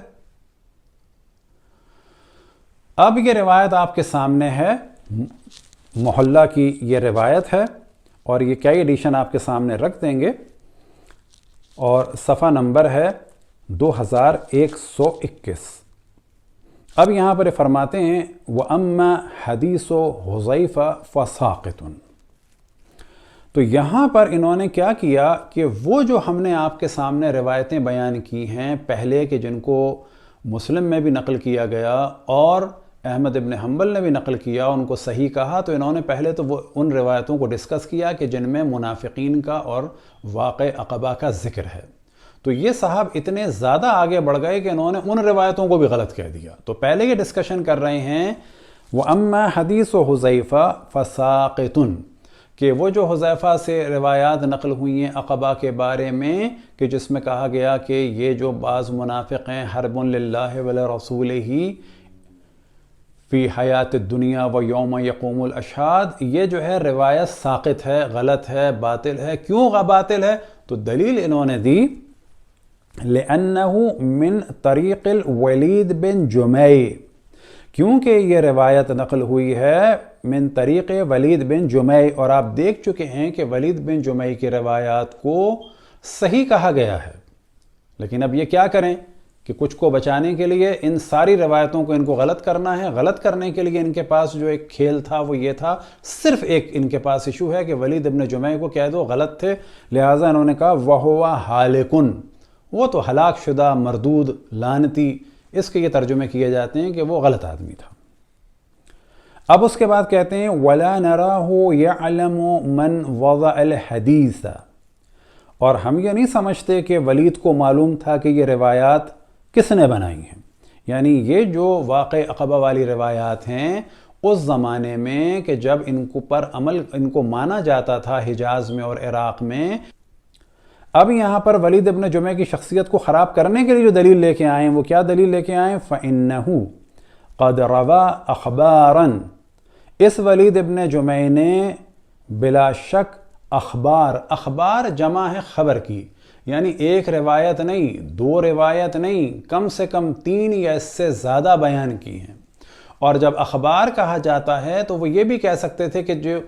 اب یہ روایت آپ کے سامنے ہے، محلہ کی یہ روایت ہے، اور یہ کیا ایڈیشن آپ کے سامنے رکھ دیں گے، اور صفحہ نمبر ہے 2121۔ اب یہاں پر فرماتے ہیں وَأَمَّا حَدِيثُ حُذَيْفَةَ فَسَاقِطٌ۔ تو یہاں پر انہوں نے کیا کیا کہ وہ جو ہم نے آپ کے سامنے روایتیں بیان کی ہیں پہلے کہ جن کو مسلم میں بھی نقل کیا گیا اور احمد ابن حنبل نے بھی نقل کیا، ان کو صحیح کہا، تو انہوں نے پہلے تو وہ ان روایتوں کو ڈسکس کیا کہ جن میں منافقین کا اور واقع عقبہ کا ذکر ہے۔ تو یہ صاحب اتنے زیادہ آگے بڑھ گئے کہ انہوں نے ان روایتوں کو بھی غلط کہہ دیا۔ تو پہلے یہ ڈسکشن کر رہے ہیں وَأَمَّا حَدِيثُ حُذَيْفَةَ فَسَاقِطٌ، کہ وہ جو حذیفہ سے روایات نقل ہوئی ہیں عقبہ کے بارے میں کہ جس میں کہا گیا کہ یہ جو بعض منافق ہیں حرب للہ ولرسولہ فی حیات الدنیا و یوم یقوم الاشہاد، یہ جو ہے روایت ساقط ہے، غلط ہے، باطل ہے۔ کیوں باطل ہے؟ تو دلیل انہوں نے دی لِأَنَّهُ مِن طریق الولید بن جمع، کیونکہ یہ روایت نقل ہوئی ہے من طریق ولید بن جمع، اور آپ دیکھ چکے ہیں کہ ولید بن جمع کی روایات کو صحیح کہا گیا ہے۔ لیکن اب یہ کیا کریں کہ کچھ کو بچانے کے لیے ان ساری روایتوں کو ان کو غلط کرنا ہے۔ غلط کرنے کے لیے ان کے پاس جو ایک کھیل تھا وہ یہ تھا، صرف ایک ان کے پاس ایشو ہے کہ ولید ابن جمع کو کہہ دو غلط تھے، لہٰذا انہوں نے کہا وَهُوَ حَالِكٌ، وہ تو ہلاک شدہ، مردود، لعنتی، اس کے یہ ترجمے کیے جاتے ہیں کہ وہ غلط آدمی تھا۔ اب اس کے بعد کہتے ہیں وَلَا نَرَاهُ يَعْلَمُ مَنْ وَضَعَ الْحَدِيثَ، اور ہم یہ نہیں سمجھتے کہ ولید کو معلوم تھا کہ یہ روایات کس نے بنائی ہیں، یعنی یہ جو واقع عقبہ والی روایات ہیں اس زمانے میں کہ جب ان کو پر عمل ان کو مانا جاتا تھا حجاز میں اور عراق میں۔ اب یہاں پر ولید ابن جمع کی شخصیت کو خراب کرنے کے لیے جو دلیل لے کے آئے ہیں وہ کیا دلیل لے کے آئے ہیں؟ فَإِنَّهُ قَدْ رَوَى أَخْبَارًا، اس ولید ابن جمع نے بلا شک اخبار جمع ہے خبر کی، یعنی ایک روایت نہیں، دو روایت نہیں، کم سے کم 3 یا اس سے زیادہ بیان کی ہیں۔ اور جب اخبار کہا جاتا ہے تو وہ یہ بھی کہہ سکتے تھے کہ جو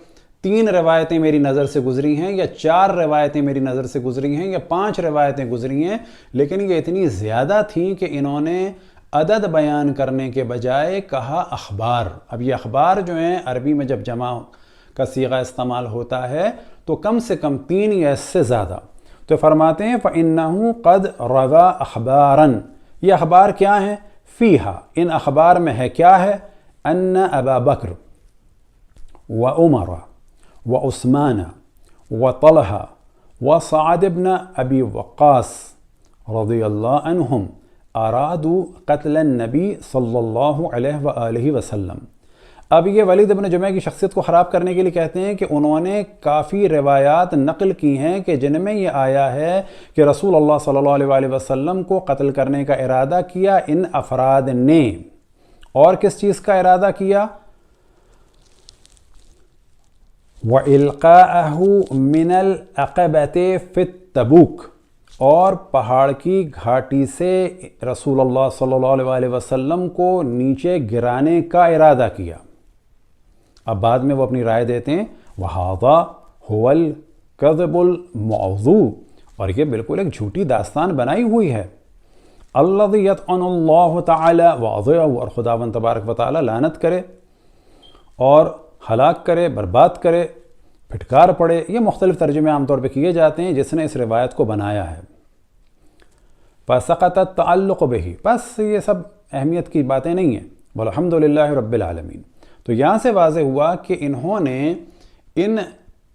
3 روایتیں میری نظر سے گزری ہیں یا 4 روایتیں میری نظر سے گزری ہیں یا 5 روایتیں گزری ہیں، لیکن یہ اتنی زیادہ تھیں کہ انہوں نے عدد بیان کرنے کے بجائے کہا اخبار۔ اب یہ اخبار جو ہیں عربی میں جب جمع کا صیغہ استعمال ہوتا ہے تو کم سے کم 3 یا اس سے زیادہ۔ تو فرماتے ہیں فَإِنَّهُ قَدْ رَوَى أَخْبَارًا، یہ اخبار کیا ہیں؟ فیہا، ان اخبار میں ہے کیا ہے؟ ان ابا بکر وعمر وعثمان وطلحہ وسعد بن ابی وقاص رضی اللہ عنہم ارادوا قتل النبی صلی اللہ علیہ وآلہ وسلم۔ اب یہ ولید ابن جمع کی شخصیت کو خراب کرنے کے لیے کہتے ہیں کہ انہوں نے کافی روایات نقل کی ہیں کہ جن میں یہ آیا ہے کہ رسول اللہ صلی اللہ علیہ وآلہ وسلم کو قتل کرنے کا ارادہ کیا ان افراد نے، اور کس چیز کا ارادہ کیا؟ وَإِلْقَاءَهُ مِنَ الْعَقَبَةِ فِي التَّبُوك، اور پہاڑ کی گھاٹی سے رسول اللہ صلی اللہ علیہ وآلہ وسلم کو نیچے گرانے کا ارادہ کیا۔ اب بعد میں وہ اپنی رائے دیتے ہیں وَهَذَا هُوَ الْكَذِبُ الْمَوْضُوعُ، اور یہ بالکل ایک جھوٹی داستان بنائی ہوئی ہے۔ الَّذِي يَطْعَنُ اللَّهُ تَعَالَى وَعَضِيَهُ، اور خداوند تبارک و تعالی لعنت کرے اور ہلاک کرے، برباد کرے، پھٹکار پڑے۔ یہ مختلف ترجمے عام طور پہ کیے جاتے ہیں جس نے اس روایت کو بنایا ہے۔ فَسَقَطَ التَّعَلُّقُ بِهِ، بس یہ سب اہمیت کی باتیں نہیں ہیں۔ وَالْحَمْدُ لِلَّهِ رَبِّ الْعَالَمِينَ۔ تو یہاں سے واضح ہوا کہ انہوں نے ان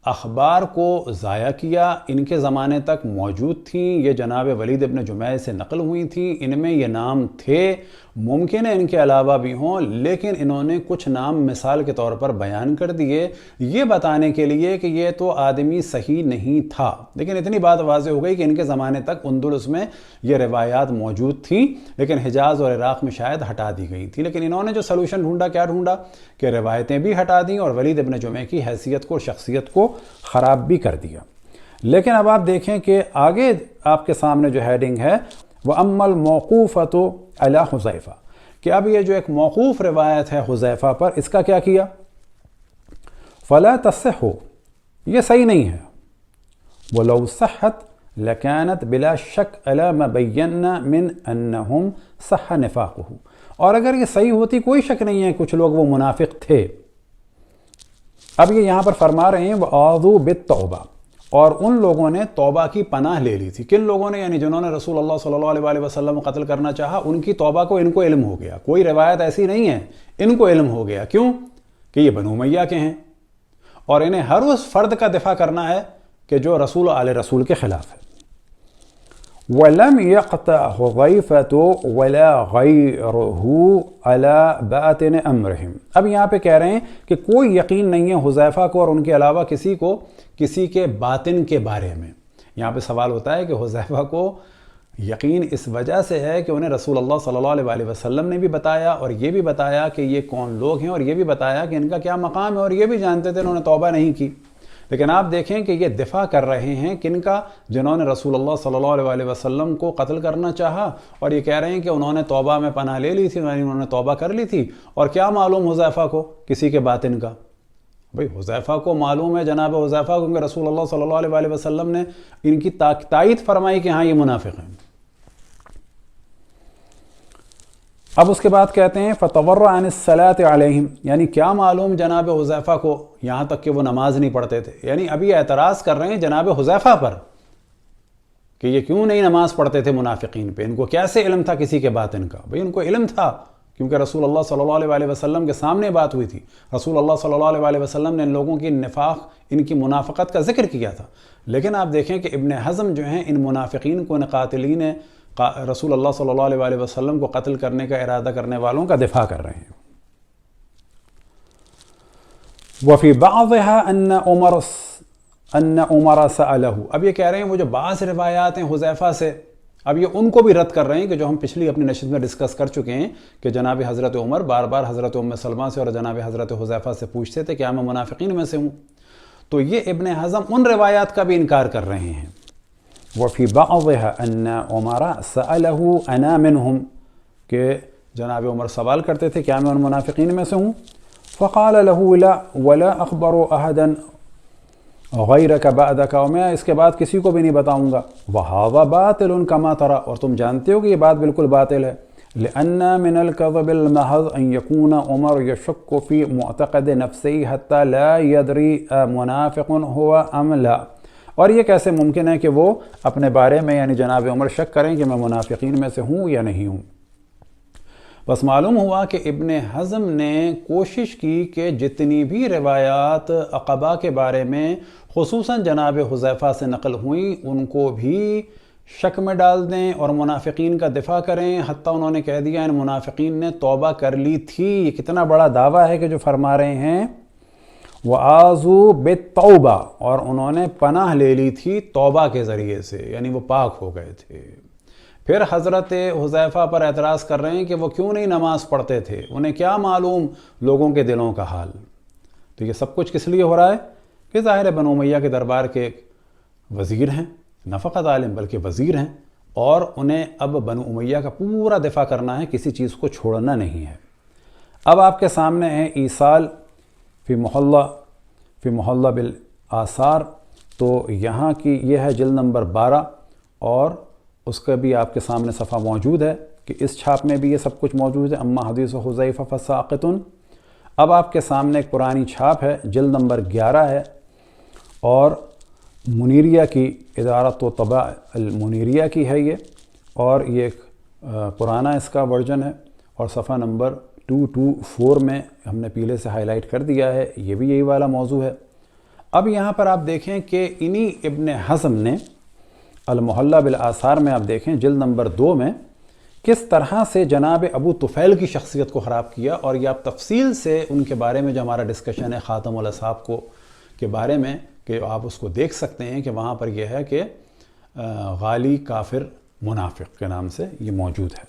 اخبار کو ضائع کیا، ان کے زمانے تک موجود تھیں، یہ جناب ولید ابن جمیع سے نقل ہوئی تھیں، ان میں یہ نام تھے، ممکن ہے ان کے علاوہ بھی ہوں، لیکن انہوں نے کچھ نام مثال کے طور پر بیان کر دیے یہ بتانے کے لیے کہ یہ تو آدمی صحیح نہیں تھا، لیکن اتنی بات واضح ہو گئی کہ ان کے زمانے تک اندلس میں یہ روایات موجود تھیں، لیکن حجاز اور عراق میں شاید ہٹا دی گئی تھی۔ لیکن انہوں نے جو سلوشن ڈھونڈا، کیا ڈھونڈا کہ روایتیں بھی ہٹا دیں اور ولید ابن جمیع کی حیثیت کو، شخصیت کو خراب بھی کر دیا۔ لیکن اب آپ دیکھیں کہ آگے آپ کے سامنے جو ہیڈنگ ہے وَأَمَّا الْمَوْقُوفَةُ عَلَى حُذَیفہ، کہ اب یہ جو ایک موقوف روایت ہے حذیفہ پر، اس کا کیا کیا؟ فَلَا تَصِحُّ، یہ صحیح نہیں ہے، وَلَوْ صَحَّتْ لَكَانَتْ بِلَا شَكْ عَلَى مَا بَيَّنَّا مِنْ أَنَّهُمْ صَحَّ نِفَاقُهُ، اور اگر یہ صحیح ہوتی کوئی شک نہیں ہے کچھ لوگ وہ منافق تھے۔ اب یہ یہاں پر فرما رہے ہیں وَآذُوا بِالتَّوْبَةِ، اور ان لوگوں نے توبہ کی پناہ لے لی تھی۔ کن لوگوں نے؟ یعنی جنہوں نے رسول اللہ صلی اللہ علیہ وسلم کو قتل کرنا چاہا، ان کی توبہ کو ان کو علم ہو گیا، کوئی روایت ایسی نہیں ہے، ان کو علم ہو گیا۔ کیوں؟ کہ یہ بنو امیہ کے ہیں اور انہیں ہر اس فرد کا دفاع کرنا ہے کہ جو رسول آل رسول کے خلاف ہے۔ وَلَمْ يَقْطَعْ حُذَیفَةُ وَلَا غَیْرُهُ عَلَى بَاطِنِ أَمْرِهِمْ، اب یہاں پہ کہہ رہے ہیں کہ کوئی یقین نہیں ہے حذیفہ کو اور ان کے علاوہ کسی کو کسی کے باطن کے بارے میں۔ یہاں پہ سوال ہوتا ہے کہ حذیفہ کو یقین اس وجہ سے ہے کہ انہیں رسول اللہ صلی اللہ علیہ وسلم نے بھی بتایا اور یہ بھی بتایا کہ یہ کون لوگ ہیں اور یہ بھی بتایا کہ ان کا کیا مقام ہے، اور یہ بھی جانتے تھے، انہوں نے توبہ نہیں کی۔ لیکن آپ دیکھیں کہ یہ دفاع کر رہے ہیں کن کا؟ جنہوں نے رسول اللہ صلی اللہ علیہ وسلم کو قتل کرنا چاہا، اور یہ کہہ رہے ہیں کہ انہوں نے توبہ میں پناہ لے لی تھی، انہوں نے توبہ کر لی تھی، اور کیا معلوم حذیفہ کو کسی کے باطن کا؟ بھئی حذیفہ کو معلوم ہے، جناب حذیفہ کو، کہ رسول اللہ صلی اللہ علیہ وسلم نے ان کی تائید فرمائی کہ ہاں یہ منافق ہیں۔ اب اس کے بعد کہتے ہیں فَتَوَرَّ عَنِ الصَّلَاةِ عَلَيْهِمْ، یعنی کیا معلوم جناب حذیفہ کو، یہاں تک کہ وہ نماز نہیں پڑھتے تھے، یعنی ابھی اعتراض کر رہے ہیں جناب حذیفہ پر کہ یہ کیوں نہیں نماز پڑھتے تھے منافقین پہ، ان کو کیسے علم تھا کسی کے باطن کا؟ بھئی ان کو علم تھا، کیونکہ رسول اللہ صلی اللہ علیہ وسلم کے سامنے بات ہوئی تھی، رسول اللہ صلی اللہ علیہ وسلم نے ان لوگوں کی نفاق، ان کی منافقت کا ذکر کیا تھا۔ لیکن آپ دیکھیں کہ ابن حزم جو ہیں ان منافقین کو، ان قاتلین رسول اللہ صلی اللہ علیہ وسلم کو قتل کرنے کا ارادہ کرنے والوں کا دفاع کر رہے ہیں۔ وفی بعضها ان عمر سألہ، اب یہ کہہ رہے ہیں وہ جو بعض روایات ہیں حذیفہ سے، اب یہ ان کو بھی رد کر رہے ہیں کہ جو ہم پچھلی اپنی نشست میں ڈسکس کر چکے ہیں کہ جناب حضرت عمر بار بار حضرت ام سلمہ سے اور جناب حضرت حذیفہ سے پوچھتے تھے کیا میں منافقین میں سے ہوں، تو یہ ابن حزم ان روایات کا بھی انکار کر رہے ہیں۔ وفی بعضها ان عمر سألہ انا منہم، کہ جناب عمر سوال کرتے تھے کیا میں ان منافقین میں سے ہوں، فقال له لا ولا اخبر احدا غیرک بعدک، اور میں اس کے بعد کسی کو بھی نہیں بتاؤں گا، وہذا باطل کما ترى، اور تم جانتے ہو کہ یہ بات بالکل باطل ہے، لأن من الكذب المحض ان يكون عمر يشك في معتقد نفسه حتى لا يدري منافق هو ام لا، اور یہ کیسے ممکن ہے کہ وہ اپنے بارے میں یعنی جناب عمر شک کریں کہ میں منافقین میں سے ہوں یا نہیں ہوں۔ بس معلوم ہوا کہ ابن حزم نے کوشش کی کہ جتنی بھی روایات عقبہ کے بارے میں خصوصاً جناب حذیفہ سے نقل ہوئیں ان کو بھی شک میں ڈال دیں اور منافقین کا دفاع کریں، حتیٰ انہوں نے کہہ دیا ان منافقین نے توبہ کر لی تھی۔ یہ کتنا بڑا دعویٰ ہے کہ جو فرما رہے ہیں وَآذُوا بِالتَّوْبَةِ، اور انہوں نے پناہ لے لی تھی توبہ کے ذریعے سے، یعنی وہ پاک ہو گئے تھے۔ پھر حضرت حذیفہ پر اعتراض کر رہے ہیں کہ وہ کیوں نہیں نماز پڑھتے تھے، انہیں کیا معلوم لوگوں کے دلوں کا حال۔ تو یہ سب کچھ کس لیے ہو رہا ہے کہ ظاہر بنو امیہ کے دربار کے ایک وزیر ہیں، نہ فقط عالم بلکہ وزیر ہیں، اور انہیں اب بنو امیہ کا پورا دفاع کرنا ہے، کسی چیز کو چھوڑنا نہیں ہے۔ اب آپ کے سامنے ہے ایصال فی محلہ بالآثار، تو یہاں کی یہ ہے جلد نمبر 12 اور اس کا بھی آپ کے سامنے صفحہ موجود ہے کہ اس چھاپ میں بھی یہ سب کچھ موجود ہے۔ اما حدیث حذیفہ فساقط، اب آپ کے سامنے ایک پرانی چھاپ ہے جلد نمبر 11 ہے اور منیریہ کی ادارت و طبع المنیریہ کی ہے یہ، اور یہ ایک پرانا اس کا ورژن ہے اور صفحہ نمبر 224 میں ہم نے پیلے سے ہائی لائٹ کر دیا ہے، یہ بھی یہی والا موضوع ہے۔ اب یہاں پر آپ دیکھیں کہ انہی ابن حزم نے المحلہ بالآثار میں آپ دیکھیں جلد نمبر 2 میں کس طرح سے جناب ابو طفیل کی شخصیت کو خراب کیا، اور یہ آپ تفصیل سے ان کے بارے میں جو ہمارا ڈسکشن ہے خاتم الاصحاب کو کے بارے میں کہ آپ اس کو دیکھ سکتے ہیں کہ وہاں پر یہ ہے کہ غالی کافر منافق کے نام سے یہ موجود ہے۔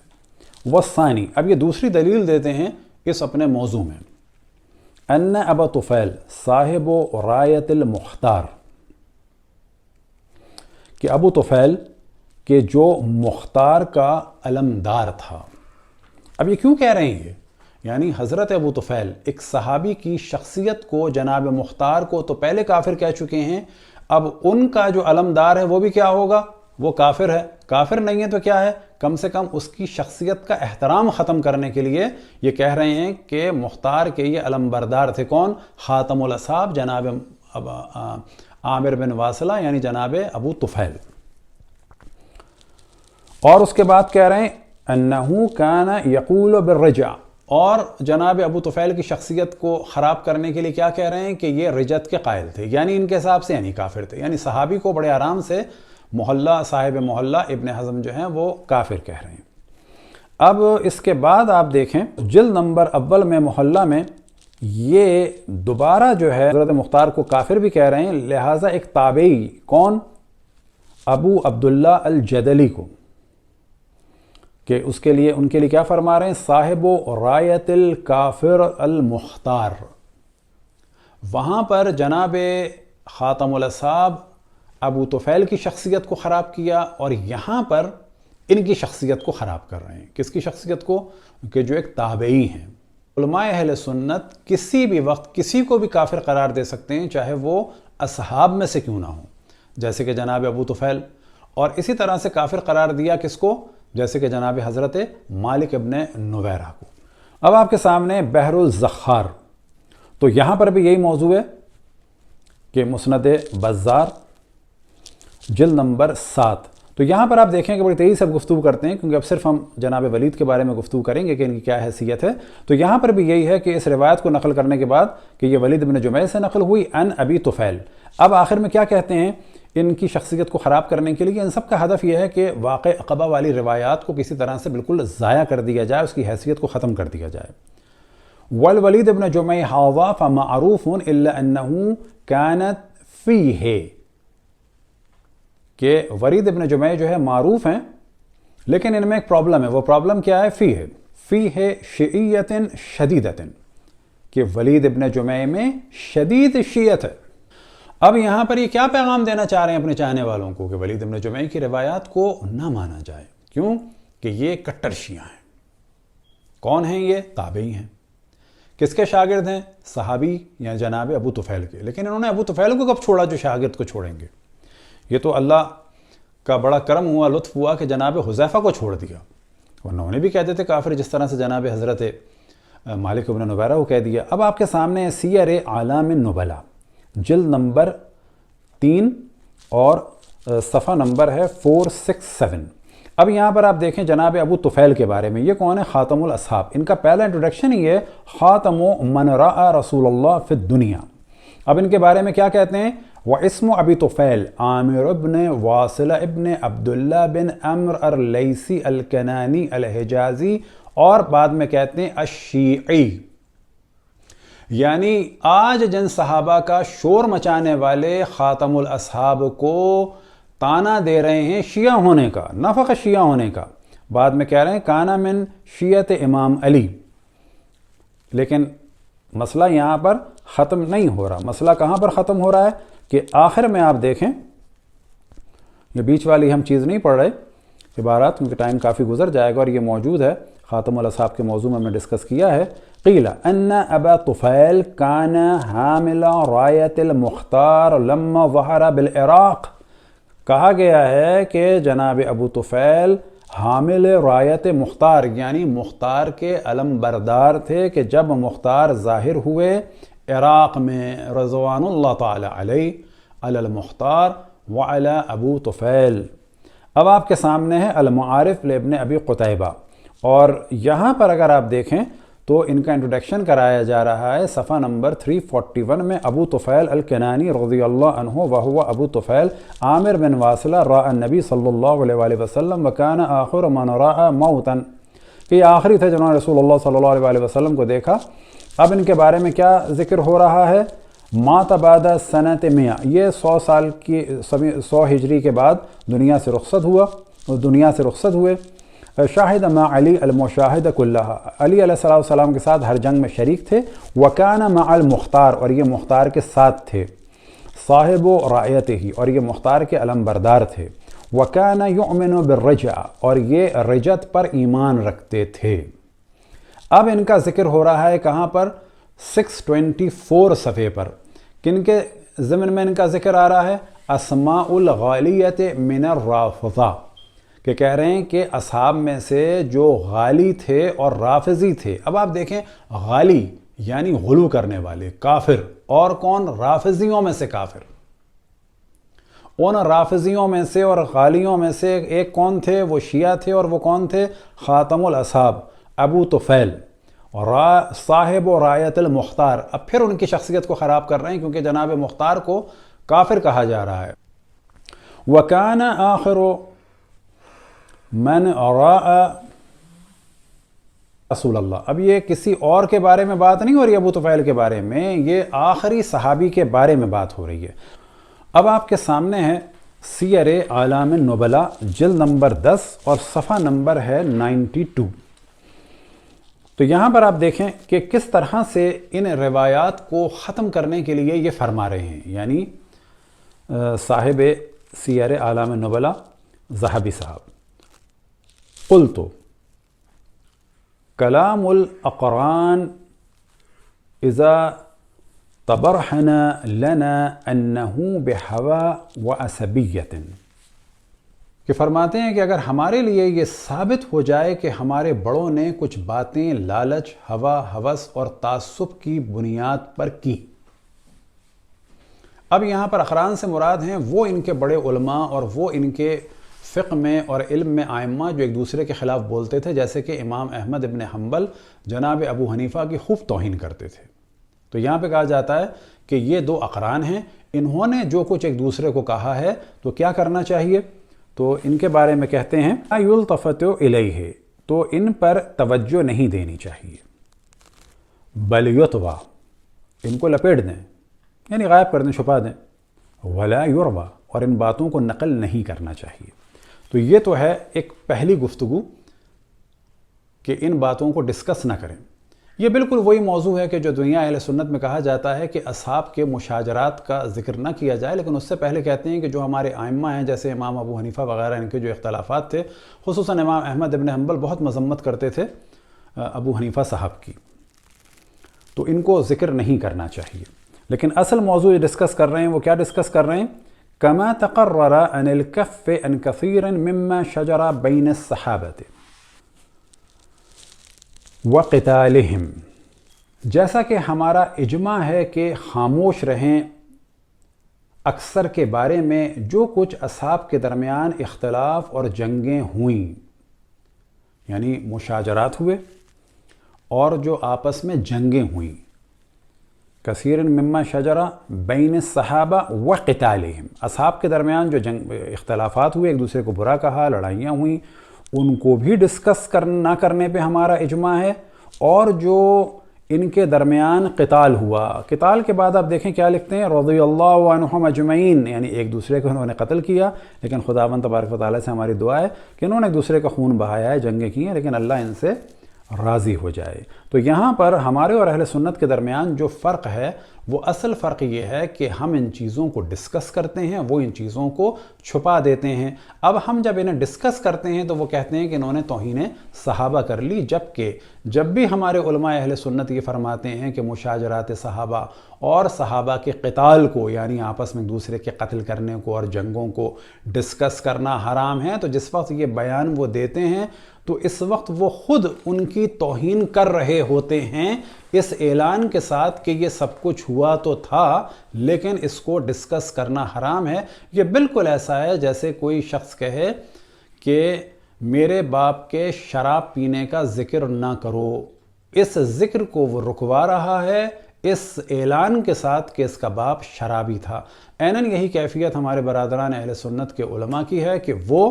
والثانی، اب یہ دوسری دلیل دیتے ہیں اس اپنے موضوع میں، ان ابا طفیل صاحب رایت المختار، کہ ابو طفیل کہ جو مختار کا علمدار تھا۔ اب یہ کیوں کہہ رہے ہیں یعنی حضرت ابو طفیل ایک صحابی کی شخصیت کو جناب مختار کو تو پہلے کافر کہہ چکے ہیں، اب ان کا جو علمدار ہے وہ بھی کیا ہوگا، وہ کافر ہے۔ کافر نہیں ہے تو کیا ہے، کم سے کم اس کی شخصیت کا احترام ختم کرنے کے لیے یہ کہہ رہے ہیں کہ مختار کے یہ علمبردار تھے کون، خاتم الاصحاب جناب عامر بن واصلہ یعنی جناب ابو طفیل۔ اور اس کے بعد کہہ رہے ہیں انہو کان یقول بالرجع، اور جناب ابو طفیل کی شخصیت کو خراب کرنے کے لیے کیا کہہ رہے ہیں کہ یہ رجت کے قائل تھے، یعنی ان کے حساب سے یعنی کافر تھے، یعنی صحابی کو بڑے آرام سے محلہ صاحب محلہ ابن حزم جو ہیں وہ کافر کہہ رہے ہیں۔ اب اس کے بعد آپ دیکھیں جلد نمبر 1 میں محلہ میں یہ دوبارہ جو ہے حضرت مختار کو کافر بھی کہہ رہے ہیں، لہٰذا ایک تابعی کون، ابو عبداللہ الجدلی کو، کہ اس کے لیے ان کے لیے کیا فرما رہے ہیں، صاحب رایت الکافر المختار۔ وہاں پر جناب خاتم الاصحاب ابو طفیل کی شخصیت کو خراب کیا، اور یہاں پر ان کی شخصیت کو خراب کر رہے ہیں۔ کس کی شخصیت کو، کہ جو ایک تابعی ہیں۔ علماء اہل سنت کسی بھی وقت کسی کو بھی کافر قرار دے سکتے ہیں، چاہے وہ اصحاب میں سے کیوں نہ ہو، جیسے کہ جناب ابو طفیل، اور اسی طرح سے کافر قرار دیا کس کو، جیسے کہ جناب حضرت مالک ابن نویرہ کو۔ اب آپ کے سامنے بحر الزخار، تو یہاں پر بھی یہی موضوع ہے کہ مسند بزار جلد نمبر 7، تو یہاں پر آپ دیکھیں کہ بڑی تیزی سے گفتگو کرتے ہیں کیونکہ اب صرف ہم جناب ولید کے بارے میں گفتگو کریں گے کہ ان کی کیا حیثیت ہے۔ تو یہاں پر بھی یہی ہے کہ اس روایت کو نقل کرنے کے بعد کہ یہ ولید بن جمیع سے نقل ہوئی ان ابی طفیل، اب آخر میں کیا کہتے ہیں ان کی شخصیت کو خراب کرنے کے لیے ان سب کا ہدف یہ ہے کہ واقع عقبہ والی روایات کو کسی طرح سے بالکل ضائع کر دیا جائے، اس کی حیثیت کو ختم کر دیا جائے۔ والولید بن جمیع ھذا فمعروف الا انه كانت فیہ، کہ ولید ابن جمیع جو ہے معروف ہیں لیکن ان میں ایک پرابلم ہے، وہ پرابلم کیا ہے، فیہ شیعیت شدیدت، کہ ولید ابن جمیع میں شدید شیعت ہے۔ اب یہاں پر یہ کیا پیغام دینا چاہ رہے ہیں اپنے چاہنے والوں کو، کہ ولید ابن جمیع کی روایات کو نہ مانا جائے، کیوں کہ یہ کٹر شیعہ ہیں۔ کون ہیں یہ، تابعی ہیں۔ کس کے شاگرد ہیں، صحابی یا جناب ابو طفیل کے، لیکن انہوں نے ابو طفیل کو کب چھوڑا جو شاگرد کو چھوڑیں گے، یہ تو اللہ کا بڑا کرم ہوا، لطف ہوا کہ جناب حذیفہ کو چھوڑ دیا، ورنہ انہیں بھی کہتے تھے کافر، جس طرح سے جناب حضرت مالک ابن نویرہ کو کہہ دیا۔ اب آپ کے سامنے سیر اعلام النبلاء جلد نمبر 3 اور صفحہ نمبر ہے 467۔ اب یہاں پر آپ دیکھیں جناب ابو طفیل کے بارے میں، یہ کون ہے، خاتم الاصحاب۔ ان کا پہلا انٹروڈکشن ہی ہے خاتم من رأى رسول اللہ فی الدنیا۔ اب ان کے بارے میں کیا کہتے ہیں، واسم ابی طفیل عامر ابن واصلہ ابن عبداللہ بن عمر اللیثی الکنانی الحجازی، اور بعد میں کہتے ہیں الشیعی، یعنی آج جن صحابہ کا شور مچانے والے خاتم الاصحاب کو تانا دے رہے ہیں شیعہ ہونے کا، نہ فقط شیعہ ہونے کا، بعد میں کہہ رہے ہیں کانا من شیعت امام علی، لیکن مسئلہ یہاں پر ختم نہیں ہو رہا۔ مسئلہ کہاں پر ختم ہو رہا ہے کہ آخر میں آپ دیکھیں، یہ بیچ والی ہم چیز نہیں پڑھ رہے عبارات کیونکہ ٹائم کافی گزر جائے گا، اور یہ موجود ہے خاتم الاصحاب کے موضوع میں ڈسکس کیا ہے۔ قیل ان ابا طفیل کان حامل رایت المختار لما ظہر بالعراق، کہا گیا ہے کہ جناب ابو طفیل حامل رایت مختار یعنی مختار کے علم بردار تھے کہ جب مختار ظاہر ہوئے عراق میں، رضوان اللہ تعالی علیہ علی المختار وعلی ابو طفیل۔ اب آپ کے سامنے ہے المعارف لابن ابی قتیبہ، اور یہاں پر اگر آپ دیکھیں تو ان کا انٹروڈکشن کرایا جا رہا ہے صفحہ نمبر 341 میں. ابو طفیل الکنانی رضی اللہ عنہ وہو ابو طفیل عامر بن واصلہ راء النبی صلی اللہ علیہ وآلہ وسلم وکان آخر من راء موتا، کہ یہ آخری تھے جنہوں نے رسول اللہ صلی اللہ علیہ وآلہ وسلم کو دیکھا. اب ان کے بارے میں کیا ذکر ہو رہا ہے؟ مات بعد سنۃ 100، یہ 100 ہجری کے بعد دنیا سے رخصت ہوئے. شاہد مع علی المشاہد کلہا، علی علیہ السلام کے ساتھ ہر جنگ میں شریک تھے. وکان مع المختار، اور یہ مختار کے ساتھ تھے. صاحب و رایت ہی، اور یہ مختار کے علم بردار تھے. وکان یؤمن بالرجع، اور یہ رجت پر ایمان رکھتے تھے. اب ان کا ذکر ہو رہا ہے کہاں پر؟ 624 صفحے پر. کن کے ضمن میں ان کا ذکر آ رہا ہے؟ اسماء الغالیت من الرافضہ، کہ کہہ رہے ہیں کہ اصحاب میں سے جو غالی تھے اور رافضی تھے. اب آپ دیکھیں، غالی یعنی غلو کرنے والے، کافر. اور کون؟ رافضیوں میں سے کافر. ان رافضیوں میں سے اور غالیوں میں سے ایک کون تھے؟ وہ شیعہ تھے. اور وہ کون تھے؟ خاتم الاصحاب ابو طفیل صاحب و رایت المختار. اب پھر ان کی شخصیت کو خراب کر رہے ہیں، کیونکہ جناب مختار کو کافر کہا جا رہا ہے. وکان آخر من راء رسول اللہ. اب یہ کسی اور کے بارے میں بات نہیں ہو رہی، ابو طفیل کے بارے میں، یہ آخری صحابی کے بارے میں بات ہو رہی ہے. اب آپ کے سامنے ہے سیر اعلام النبلاء جلد نمبر 10 اور صفحہ نمبر ہے 92. تو یہاں پر آپ دیکھیں کہ کس طرح سے ان روایات کو ختم کرنے کے لیے یہ فرما رہے ہیں، یعنی صاحب سیر اعلام النبلاء ذہبی صاحب. قلت کلام الاقران اذا تبرہن لنا انہ بہوا و عصبیت، کہ فرماتے ہیں کہ اگر ہمارے لیے یہ ثابت ہو جائے کہ ہمارے بڑوں نے کچھ باتیں لالچ، ہوا، ہوس اور تعصب کی بنیاد پر کی. اب یہاں پر اقران سے مراد ہیں وہ ان کے بڑے علماء اور وہ ان کے فقہ میں اور علم میں ائمہ جو ایک دوسرے کے خلاف بولتے تھے، جیسے کہ امام احمد ابن حنبل جناب ابو حنیفہ کی خوب توہین کرتے تھے. تو یہاں پہ کہا جاتا ہے کہ یہ دو اقران ہیں، انہوں نے جو کچھ ایک دوسرے کو کہا ہے تو کیا کرنا چاہیے؟ تو ان کے بارے میں کہتے ہیں لا یلتفت الیہ، تو ان پر توجہ نہیں دینی چاہیے. بل یطوی، ان کو لپیٹ دیں، یعنی غائب کر دیں، چھپا دیں. ولا یروی، اور ان باتوں کو نقل نہیں کرنا چاہیے. تو یہ تو ہے ایک پہلی گفتگو کہ ان باتوں کو ڈسکس نہ کریں. یہ بالکل وہی موضوع ہے کہ جو دنیا اہل سنت میں کہا جاتا ہے کہ اصحاب کے مشاجرات کا ذکر نہ کیا جائے، لیکن اس سے پہلے کہتے ہیں کہ جو ہمارے ائمہ ہیں جیسے امام ابو حنیفہ وغیرہ، ان کے جو اختلافات تھے، خصوصاً امام احمد ابن حنبل بہت مذمت کرتے تھے ابو حنیفہ صاحب کی، تو ان کو ذکر نہیں کرنا چاہیے. لیکن اصل موضوع جو ڈسکس کر رہے ہیں وہ کیا ڈسکس کر رہے ہیں؟ کما تقرر عن الکف عن کثیر مما شجر بین الصحابۃ وقتالہم، جیسا کہ ہمارا اجماع ہے کہ خاموش رہیں اکثر کے بارے میں جو کچھ اصحاب کے درمیان اختلاف اور جنگیں ہوئیں، یعنی مشاجرات ہوئے اور جو آپس میں جنگیں ہوئیں. کثیر مما شجرہ بین الصحابہ وقتالہم، اصحاب کے درمیان جو اختلافات ہوئے، ایک دوسرے کو برا کہا، لڑائیاں ہوئیں، ان کو بھی ڈسکس نہ کرنے پہ ہمارا اجماع ہے. اور جو ان کے درمیان قتال ہوا، قتال کے بعد آپ دیکھیں کیا لکھتے ہیں، رضی اللہ عنہم اجمعین، یعنی ایک دوسرے کو انہوں نے قتل کیا، لیکن خداوند تبارک و تعالیٰ سے ہماری دعا ہے کہ انہوں نے ایک دوسرے کا خون بہایا ہے، جنگیں کی ہیں، لیکن اللہ ان سے راضی ہو جائے. تو یہاں پر ہمارے اور اہل سنت کے درمیان جو فرق ہے وہ اصل فرق یہ ہے کہ ہم ان چیزوں کو ڈسکس کرتے ہیں، وہ ان چیزوں کو چھپا دیتے ہیں. اب ہم جب انہیں ڈسکس کرتے ہیں تو وہ کہتے ہیں کہ انہوں نے توہین صحابہ کر لی، جبکہ جب بھی ہمارے علماء اہل سنت یہ فرماتے ہیں کہ مشاجرات صحابہ اور صحابہ کے قتال کو، یعنی آپس میں دوسرے کے قتل کرنے کو اور جنگوں کو ڈسکس کرنا حرام ہے، تو جس وقت یہ بیان وہ دیتے ہیں تو اس وقت وہ خود ان کی توہین کر رہے ہوتے ہیں اس اعلان کے ساتھ کہ یہ سب کچھ ہوا تو تھا لیکن اس کو ڈسکس کرنا حرام ہے. یہ بالکل ایسا ہے جیسے کوئی شخص کہے کہ میرے باپ کے شراب پینے کا ذکر نہ کرو، اس ذکر کو وہ رکوا رہا ہے اس اعلان کے ساتھ کہ اس کا باپ شرابی تھا۔ عیناً یہی کیفیت ہمارے برادران اہل سنت کے علماء کی ہے کہ وہ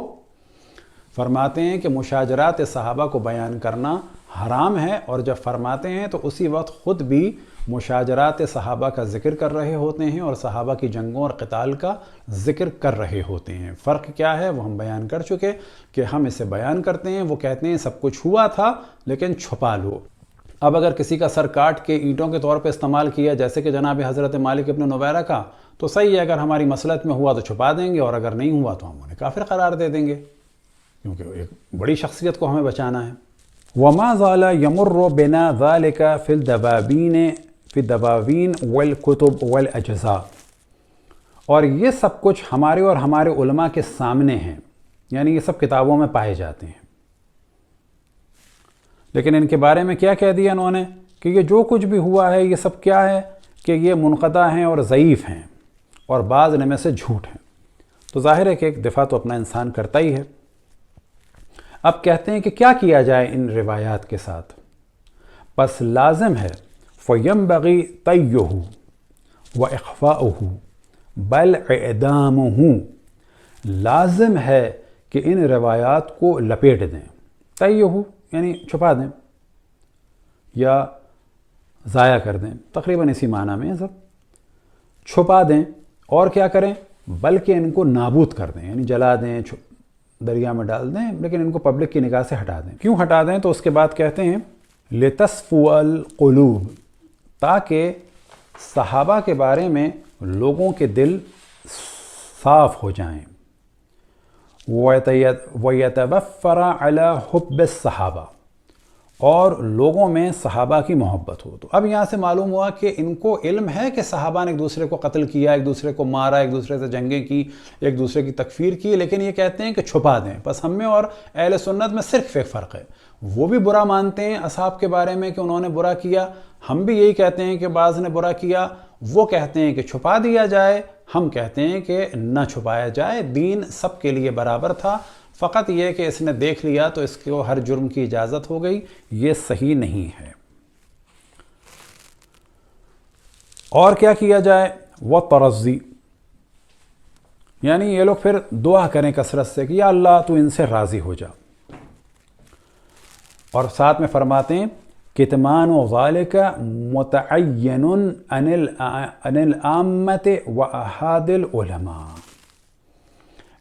فرماتے ہیں کہ مشاجرات صحابہ کو بیان کرنا حرام ہے، اور جب فرماتے ہیں تو اسی وقت خود بھی مشاجرات صحابہ کا ذکر کر رہے ہوتے ہیں اور صحابہ کی جنگوں اور قتال کا ذکر کر رہے ہوتے ہیں۔ فرق کیا ہے وہ ہم بیان کر چکے کہ ہم اسے بیان کرتے ہیں، وہ کہتے ہیں سب کچھ ہوا تھا لیکن چھپا لو۔ اب اگر کسی کا سر کاٹ کے اینٹوں کے طور پہ استعمال کیا جیسے کہ جناب حضرت مالک ابن نویرہ کا، تو صحیح ہے، اگر ہماری مصلحت میں ہوا تو چھپا دیں گے، اور اگر نہیں ہوا تو ہم انہیں کافر قرار دے دیں گے، کیونکہ ایک بڑی شخصیت کو ہمیں بچانا ہے۔ وما زال يمر بنا ذلك في الدواوين والكتب والاجزاء، اور یہ سب کچھ ہمارے اور ہمارے علماء کے سامنے ہیں، یعنی یہ سب کتابوں میں پائے جاتے ہیں۔ لیکن ان کے بارے میں کیا کہہ دیا انہوں نے کہ یہ جو کچھ بھی ہوا ہے یہ سب کیا ہے کہ یہ منقطع ہیں اور ضعیف ہیں، اور بعض ان میں سے جھوٹ ہیں۔ تو ظاہر ہے کہ ایک دفاع تو اپنا انسان کرتا ہی ہے۔ اب کہتے ہیں کہ کیا کیا جائے ان روایات کے ساتھ؟ پس لازم ہے فَيَنْبَغِي طَيُّهُ وَإِخْفَاؤُهُ بَلْ إِعْدَامُهُ، لازم ہے کہ ان روایات کو لپیٹ دیں، طیّہ یعنی چھپا دیں یا ضائع کر دیں، تقریباً اسی معنی میں سب، چھپا دیں اور کیا کریں، بلکہ ان کو نابود کر دیں، یعنی جلا دیں، دریا میں ڈال دیں، لیکن ان کو پبلک کی نگاہ سے ہٹا دیں۔ کیوں ہٹا دیں؟ تو اس کے بعد کہتے ہیں لِتَصْفُوَ الْقُلُوبِ، تاکہ صحابہ کے بارے میں لوگوں کے دل صاف ہو جائیں، وَيَتَوَفَّرَ عَلَى حُبِّ الصَّحَابَہ، اور لوگوں میں صحابہ کی محبت ہو۔ تو اب یہاں سے معلوم ہوا کہ ان کو علم ہے کہ صحابہ نے ایک دوسرے کو قتل کیا، ایک دوسرے کو مارا، ایک دوسرے سے جنگیں کی، ایک دوسرے کی تکفیر کی، لیکن یہ کہتے ہیں کہ چھپا دیں۔ بس ہم میں اور اہل سنت میں صرف ایک فرق ہے، وہ بھی برا مانتے ہیں اصحاب کے بارے میں کہ انہوں نے برا کیا، ہم بھی یہی کہتے ہیں کہ بعض نے برا کیا، وہ کہتے ہیں کہ چھپا دیا جائے، ہم کہتے ہیں کہ نہ چھپایا جائے، دین سب کے لیے برابر تھا، فقط یہ کہ اس نے دیکھ لیا تو اس کو ہر جرم کی اجازت ہو گئی، یہ صحیح نہیں ہے۔ اور کیا کیا جائے؟ وَتَرَضِّ، یعنی یہ لوگ پھر دعا کریں کثرت سے کہ یا اللہ تو ان سے راضی ہو جا، اور ساتھ میں فرماتے ہیں کتمان ذالک متعین عن العامۃ واحاد العلماء،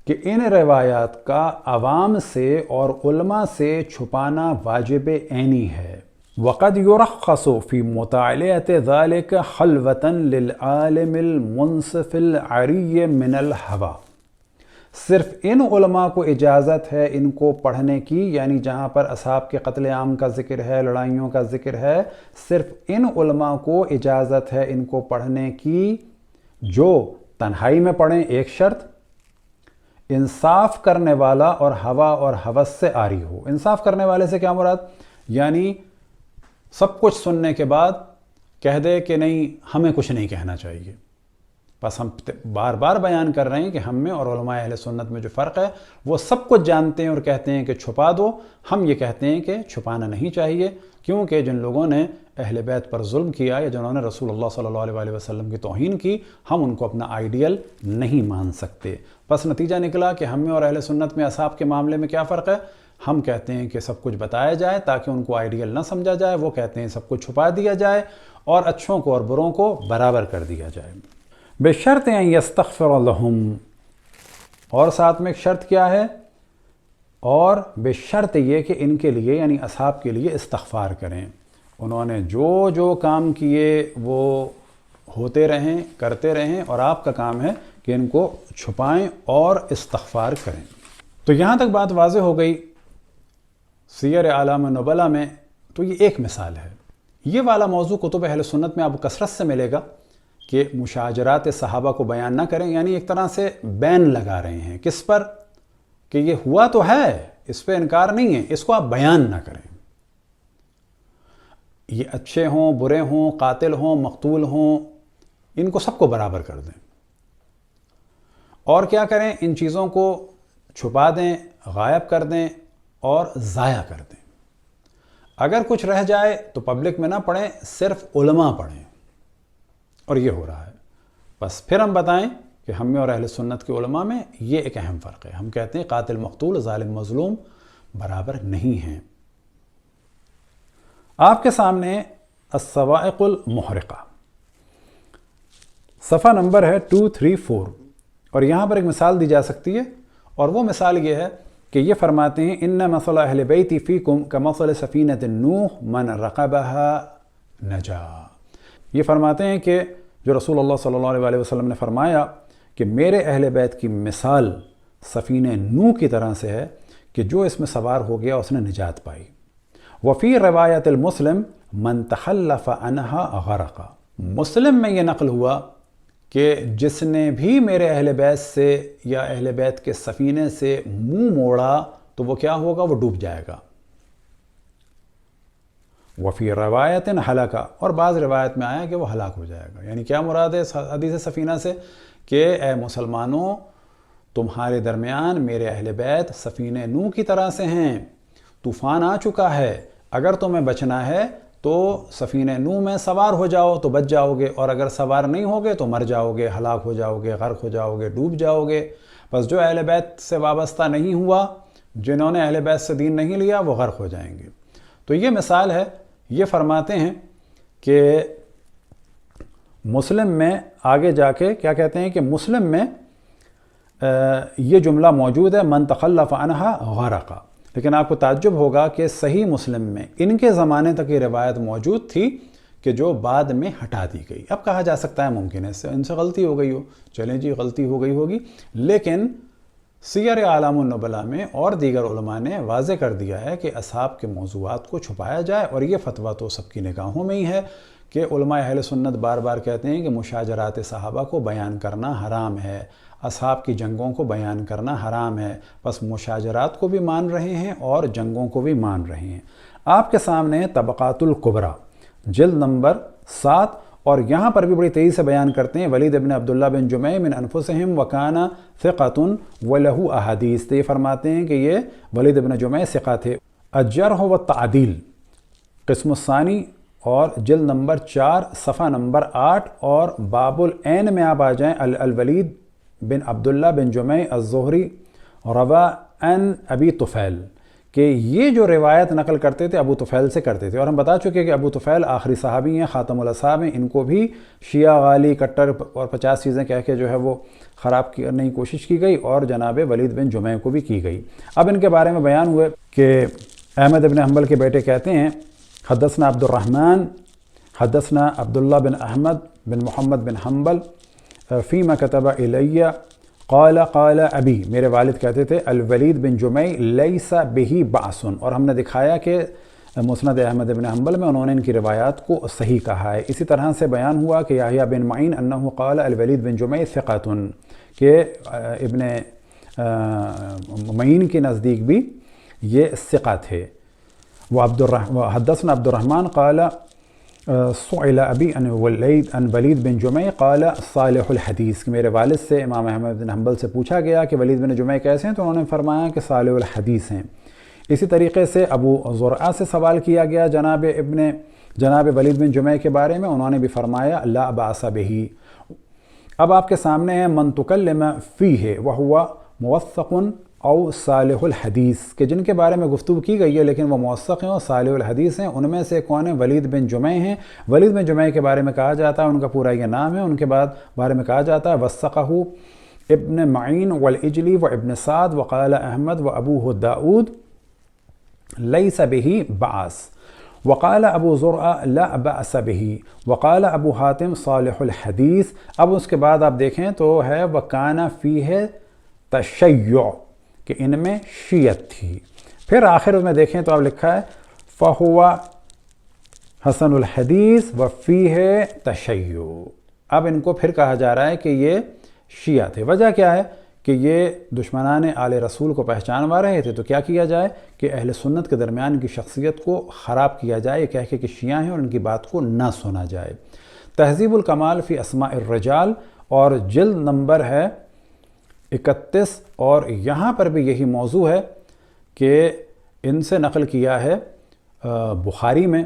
کہ ان روایات کا عوام سے اور علماء سے چھپانا واجب عینی ہے۔ وقد يرخص في مطالعة ذلك خلوة للعالم المنصف العری من الہوى، صرف ان علماء کو اجازت ہے ان کو پڑھنے کی، یعنی جہاں پر اصحاب کے قتل عام کا ذکر ہے، لڑائیوں کا ذکر ہے، صرف ان علماء کو اجازت ہے ان کو پڑھنے کی جو تنہائی میں پڑھیں، ایک شرط، انصاف کرنے والا اور ہوا اور ہوس سے عاری ہو۔ انصاف کرنے والے سے کیا مراد؟ یعنی سب کچھ سننے کے بعد کہہ دے کہ نہیں ہمیں کچھ نہیں کہنا چاہیے۔ بس ہم بار بار بیان کر رہے ہیں کہ ہم میں اور علماء اہل سنت میں جو فرق ہے، وہ سب کچھ جانتے ہیں اور کہتے ہیں کہ چھپا دو، ہم یہ کہتے ہیں کہ چھپانا نہیں چاہیے، کیونکہ جن لوگوں نے اہل بیت پر ظلم کیا یا جنہوں نے رسول اللہ صلی اللہ علیہ وسلم کی توہین کی، ہم ان کو اپنا آئیڈیل نہیں مان سکتے۔ بس نتیجہ نکلا کہ ہم میں اور اہل سنت میں اصحاب کے معاملے میں کیا فرق ہے؟ ہم کہتے ہیں کہ سب کچھ بتایا جائے تاکہ ان کو آئیڈیل نہ سمجھا جائے، وہ کہتے ہیں سب کچھ چھپا دیا جائے اور اچھوں کو اور بروں کو برابر کر دیا جائے۔ بشرط ان یستغفر لہم، اور ساتھ میں ایک شرط کیا ہے؟ اور بشرط یہ کہ ان کے لیے یعنی اصحاب کے لیے استغفار کریں، انہوں نے جو جو کام کیے وہ ہوتے رہیں، کرتے رہیں، اور آپ کا کام ہے کہ ان کو چھپائیں اور استغفار کریں۔ تو یہاں تک بات واضح ہو گئی سیر اعلام نبلا میں، تو یہ ایک مثال ہے۔ یہ والا موضوع کتب اہل سنت میں آپ کو کثرت سے ملے گا کہ مشاجرات صحابہ کو بیان نہ کریں، یعنی ایک طرح سے بین لگا رہے ہیں کس پر؟ کہ یہ ہوا تو ہے، اس پہ انکار نہیں ہے، اس کو آپ بیان نہ کریں۔ یہ اچھے ہوں، برے ہوں، قاتل ہوں، مقتول ہوں، ان کو سب کو برابر کر دیں۔ اور کیا کریں؟ ان چیزوں کو چھپا دیں، غائب کر دیں اور ضائع کر دیں۔ اگر کچھ رہ جائے تو پبلک میں نہ پڑھیں، صرف علماء پڑھیں، اور یہ ہو رہا ہے۔ بس پھر ہم بتائیں کہ ہم میں اور اہل سنت کے علماء میں یہ ایک اہم فرق ہے۔ ہم کہتے ہیں قاتل مقتول، ظالم مظلوم برابر نہیں ہیں۔ آپ کے سامنے الصواعق المحرقہ، صفحہ نمبر ہے 234، اور یہاں پر ایک مثال دی جا سکتی ہے، اور وہ مثال یہ ہے کہ یہ فرماتے ہیں ان مثل اہل بیتی فیکم کمثل سفینۃ نوح من رقبها نجا۔ یہ فرماتے ہیں کہ جو رسول اللہ صلی اللہ علیہ وسلم نے فرمایا کہ میرے اہل بیت کی مثال سفینہ نوح کی طرح سے ہے کہ جو اس میں سوار ہو گیا اس نے نجات پائی۔ وفی روایت المسلم من تخلف عنها غرق۔ مسلم میں یہ نقل ہوا کہ جس نے بھی میرے اہل بیت سے یا اہل بیت کے سفینے سے منہ موڑا تو وہ کیا ہوگا؟ وہ ڈوب جائے گا۔ وفی روایت ہلاکا، اور بعض روایت میں آیا کہ وہ ہلاک ہو جائے گا۔ یعنی کیا مراد ہے حدیث سفینہ سے؟ کہ اے مسلمانوں، تمہارے درمیان میرے اہل بیت سفینہ نوح کی طرح سے ہیں، طوفان آ چکا ہے، اگر تمہیں بچنا ہے تو سفینہ نوح میں سوار ہو جاؤ تو بچ جاؤ گے، اور اگر سوار نہیں ہوگے تو مر جاؤ گے، ہلاک ہو جاؤ گے، غرق ہو جاؤ گے، ڈوب جاؤ گے۔ بس جو اہل بیت سے وابستہ نہیں ہوا، جنہوں نے اہل بیت سے دین نہیں لیا، وہ غرق ہو جائیں گے۔ تو یہ مثال ہے۔ یہ فرماتے ہیں کہ مسلم میں آگے جا کے کیا کہتے ہیں کہ مسلم میں یہ جملہ موجود ہے من تخلف عنها غرق، لیکن آپ کو تعجب ہوگا کہ صحیح مسلم میں ان کے زمانے تک یہ روایت موجود تھی کہ جو بعد میں ہٹا دی گئی۔ اب کہا جا سکتا ہے ممکن ہے ان سے غلطی ہو گئی ہو، چلیں جی غلطی ہو گئی ہوگی، لیکن سیر اعلام النبلاء میں اور دیگر علماء نے واضح کر دیا ہے کہ اصحاب کے موضوعات کو چھپایا جائے، اور یہ فتویٰ تو سب کی نگاہوں میں ہی ہے کہ علماء اہل سنت بار بار کہتے ہیں کہ مشاجرات صحابہ کو بیان کرنا حرام ہے، اصحاب کی جنگوں کو بیان کرنا حرام ہے، بس مشاجرات کو بھی مان رہے ہیں اور جنگوں کو بھی مان رہے ہیں۔ آپ کے سامنے طبقات الکبریٰ جلد نمبر 7، اور یہاں پر بھی بڑی تیزی سے بیان کرتے ہیں ولید بن عبداللہ بن جمع من انفسہم وکان ثقۃ ولہ احادیث۔ تو یہ فرماتے ہیں کہ یہ ولید بن جمع ثقہ تھے۔ الجرح والتعدیل قسم الثانی، اور جلد نمبر 4 صفحہ نمبر 8، اور باب العین میں آپ آ جائیں الولید بن عبداللہ بن جمع الزہری روا عن ابی طفیل، کہ یہ جو روایت نقل کرتے تھے ابو طفیل سے کرتے تھے، اور ہم بتا چکے کہ ابو طفیل آخری صحابی ہیں، خاتم الاصحاب ہیں، ان کو بھی شیعہ غالی کٹر اور 50 چیزیں کہہ کے جو ہے وہ خراب کرنے کی کوشش کی گئی، اور جناب ولید بن جمع کو بھی کی گئی۔ اب ان کے بارے میں بیان ہوئے کہ احمد بن حنبل کے بیٹے کہتے ہیں حدثنا عبد الرحمن حدثنا عبداللہ بن احمد بن محمد بن حنبل فیما کتب الیہ قال قال ابی، میرے والد کہتے تھے الولید بن جمع لیس بہ بأس، اور ہم نے دکھایا کہ مسند احمد بن حنبل میں انہوں نے ان کی روایات کو صحیح کہا ہے۔ اسی طرح سے بیان ہوا کہ یحییٰ بن معین انہ قال الولید بن جمع ثقۃ، کہ ابن معین کے نزدیک بھی یہ ثقہ تھے۔ حدثنا عبد الرحمن قال سئل ابی ان ولید بن جمع قال صالح الحدیث، کہ میرے والد سے امام احمد بن حنبل سے پوچھا گیا کہ ولید بن جمع کیسے ہیں، تو انہوں نے فرمایا کہ صالح الحدیث ہیں۔ اسی طریقے سے ابو زرعہ سے سوال کیا گیا جناب ولید بن جمع کے بارے میں، انہوں نے بھی فرمایا لا بأس بہ۔ اب آپ کے سامنے ہے من تکلم فیہ وہو موثق او صالح الحدیث، کہ جن کے بارے میں گفتگو کی گئی ہے لیکن وہ موثق ہیں اور صالح الحدیث ہیں۔ ان میں سے کون ہیں؟ ولید بن جمع ہیں۔ ولید بن جمع کے بارے میں کہا جاتا ہے، ان کا پورا یہ نام ہے، ان کے بعد بارے میں کہا جاتا ہے وثقہ ابن معین والعجلی و ابن سعد وقال احمد و ابوہ داؤد لیس بہ بأس، وقال ابو زرعہ لا بأس بہ، وقال ابو حاتم صالح الحدیث۔ اب اس کے بعد آپ دیکھیں تو ہے وکان فیہ تشیع، کہ ان میں شیعت تھی۔ پھر آخر میں دیکھیں تو آپ لکھا ہے فہو حسن الحدیث وفیہ تشیع۔ اب ان کو پھر کہا جا رہا ہے کہ یہ شیعہ تھے۔ وجہ کیا ہے کہ یہ دشمنان آل رسول کو پہچانوا رہے تھے، تو کیا کیا جائے کہ اہل سنت کے درمیان کی شخصیت کو خراب کیا جائے، یہ کہہ کے کہ شیعہ ہیں اور ان کی بات کو نہ سنا جائے۔ تہذیب الکمال فی اسماء الرجال، اور جلد نمبر ہے 31، اور یہاں پر بھی یہی موضوع ہے کہ ان سے نقل کیا ہے بخاری میں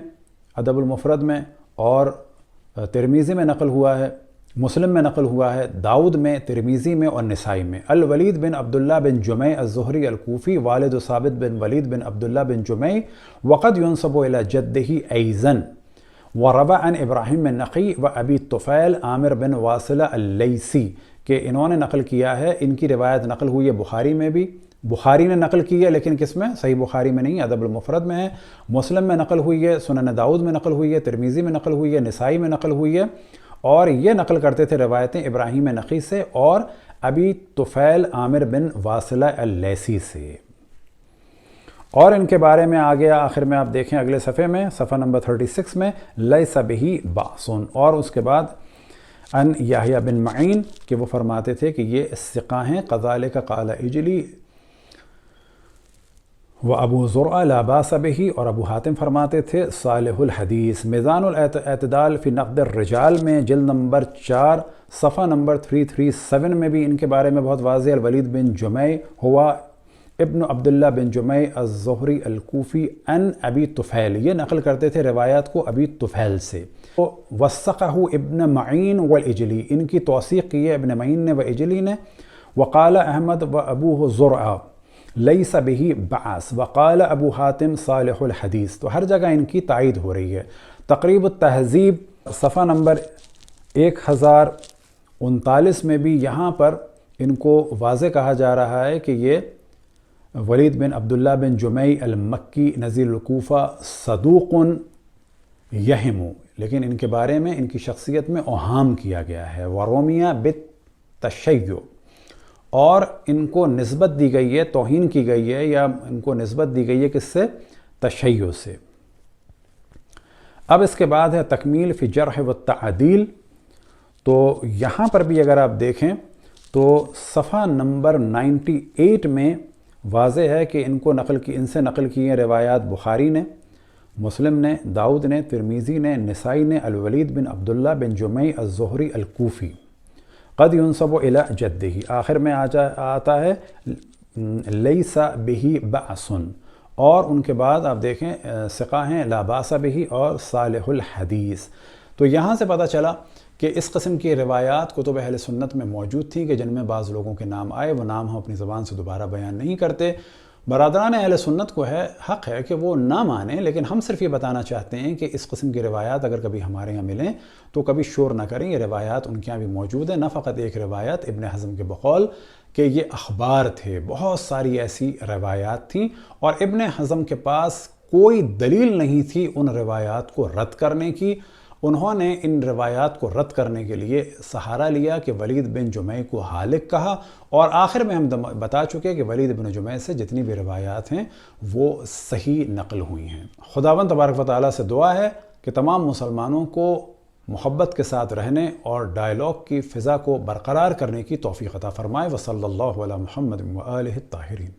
ادب المفرد میں اور ترمذی میں نقل ہوا ہے، مسلم میں نقل ہوا ہے، داؤد میں، ترمذی میں اور نسائی میں۔ الولید بن عبداللہ بن جمع الزہری الکوفی والد ثابت بن ولید بن عبداللہ بن جمع وقد ينسب الى جدہ ایضا وروى عن ابراہیم النقی و ابی طفیل عامر بن واصلہ اللیثی، کہ انہوں نے نقل کیا ہے، ان کی روایت نقل ہوئی ہے بخاری میں بھی، بخاری نے نقل کی ہے لیکن کس میں؟ صحیح بخاری میں نہیں، ادب المفرد میں ہے، مسلم میں نقل ہوئی ہے، سنن داؤد میں نقل ہوئی ہے، ترمذی میں نقل ہوئی ہے، نسائی میں نقل ہوئی ہے، اور یہ نقل کرتے تھے روایتیں ابراہیم نقی سے اور ابی طفیل عامر بن واصلہ اللیثی سے۔ اور ان کے بارے میں آگے آخر میں آپ دیکھیں اگلے صفحے میں، صفحہ نمبر 36 میں، لیس بہ بأس، اور اس کے بعد ان یحییٰ بن معین کہ وہ فرماتے تھے کہ یہ ثقہ ہیں، کذالک قال اجلی و ابو زرع لا باس بہ، اور ابو حاتم فرماتے تھے صالح الحدیث۔ میزان الاعتدال فی نقد الرجال میں جلد نمبر 4 صفحہ نمبر 337 میں بھی ان کے بارے میں بہت واضح، الولید بن جمع ہوا ابن عبداللہ بن جمع الزہری الکوفی ان ابی طفیل، یہ نقل کرتے تھے روایات کو ابی طفیل سے۔ وثقہ ابن معین والاجلی، ان کی توثیق کی ہے ابن معین نے و اجلی نے۔ وقال احمد و ابو زرع لیس بہ بأس وقال ابو حاتم صالح الحدیث، تو ہر جگہ ان کی تائید ہو رہی ہے۔ تقریب التہذیب صفحہ نمبر 1039 میں بھی یہاں پر ان کو واضح کہا جا رہا ہے کہ یہ ولید بن عبداللہ بن جمع المکی نزیل الکوفہ صدوق یہم، لیکن ان کے بارے میں ان کی شخصیت میں اوہام کیا گیا ہے، ورومیہ بالتشیع، اور ان کو نسبت دی گئی ہے، توہین کی گئی ہے یا ان کو نسبت دی گئی ہے کس سے؟ تشیع سے۔ اب اس کے بعد ہے تکمیل فی جرح و تعدیل، تو یہاں پر بھی اگر آپ دیکھیں تو صفحہ نمبر 98 میں واضح ہے کہ ان سے نقل کی ہیں روایات بخاری نے، مسلم نے، داؤد نے، ترمذی نے، نسائی نے، الولید بن عبداللہ بن جمع الزہری الکوفی قد ينسب الى جدہ، آخر میں آتا ہے لیس بہ بأس، اور ان کے بعد آپ دیکھیں ثقہ ہیں لا باس بہ اور صالح الحدیث۔ تو یہاں سے پتہ چلا کہ اس قسم کی روایات کتب اہل سنت میں موجود تھیں کہ جن میں بعض لوگوں کے نام آئے، وہ نام ہم اپنی زبان سے دوبارہ بیان نہیں کرتے۔ برادران اہل سنت کو حق ہے کہ وہ نہ مانیں، لیکن ہم صرف یہ بتانا چاہتے ہیں کہ اس قسم کی روایات اگر کبھی ہمارے یہاں ملیں تو کبھی شور نہ کریں، یہ روایات ان کے یہاں بھی موجود ہیں۔ نہ فقط ایک روایت ابن حزم کے بقول کہ یہ اخبار تھے، بہت ساری ایسی روایات تھیں، اور ابن حزم کے پاس کوئی دلیل نہیں تھی ان روایات کو رد کرنے کی۔ انہوں نے ان روایات کو رد کرنے کے لیے سہارا لیا کہ ولید بن جمع کو حالق کہا، اور آخر میں ہم بتا چکے کہ ولید بن جمع سے جتنی بھی روایات ہیں وہ صحیح نقل ہوئی ہیں۔ خداوند تبارک و تعالیٰ سے دعا ہے کہ تمام مسلمانوں کو محبت کے ساتھ رہنے اور ڈائلاگ کی فضا کو برقرار کرنے کی توفیق عطا فرمائے۔ وصلی اللہ علی محمد و آلہ الطاہرین۔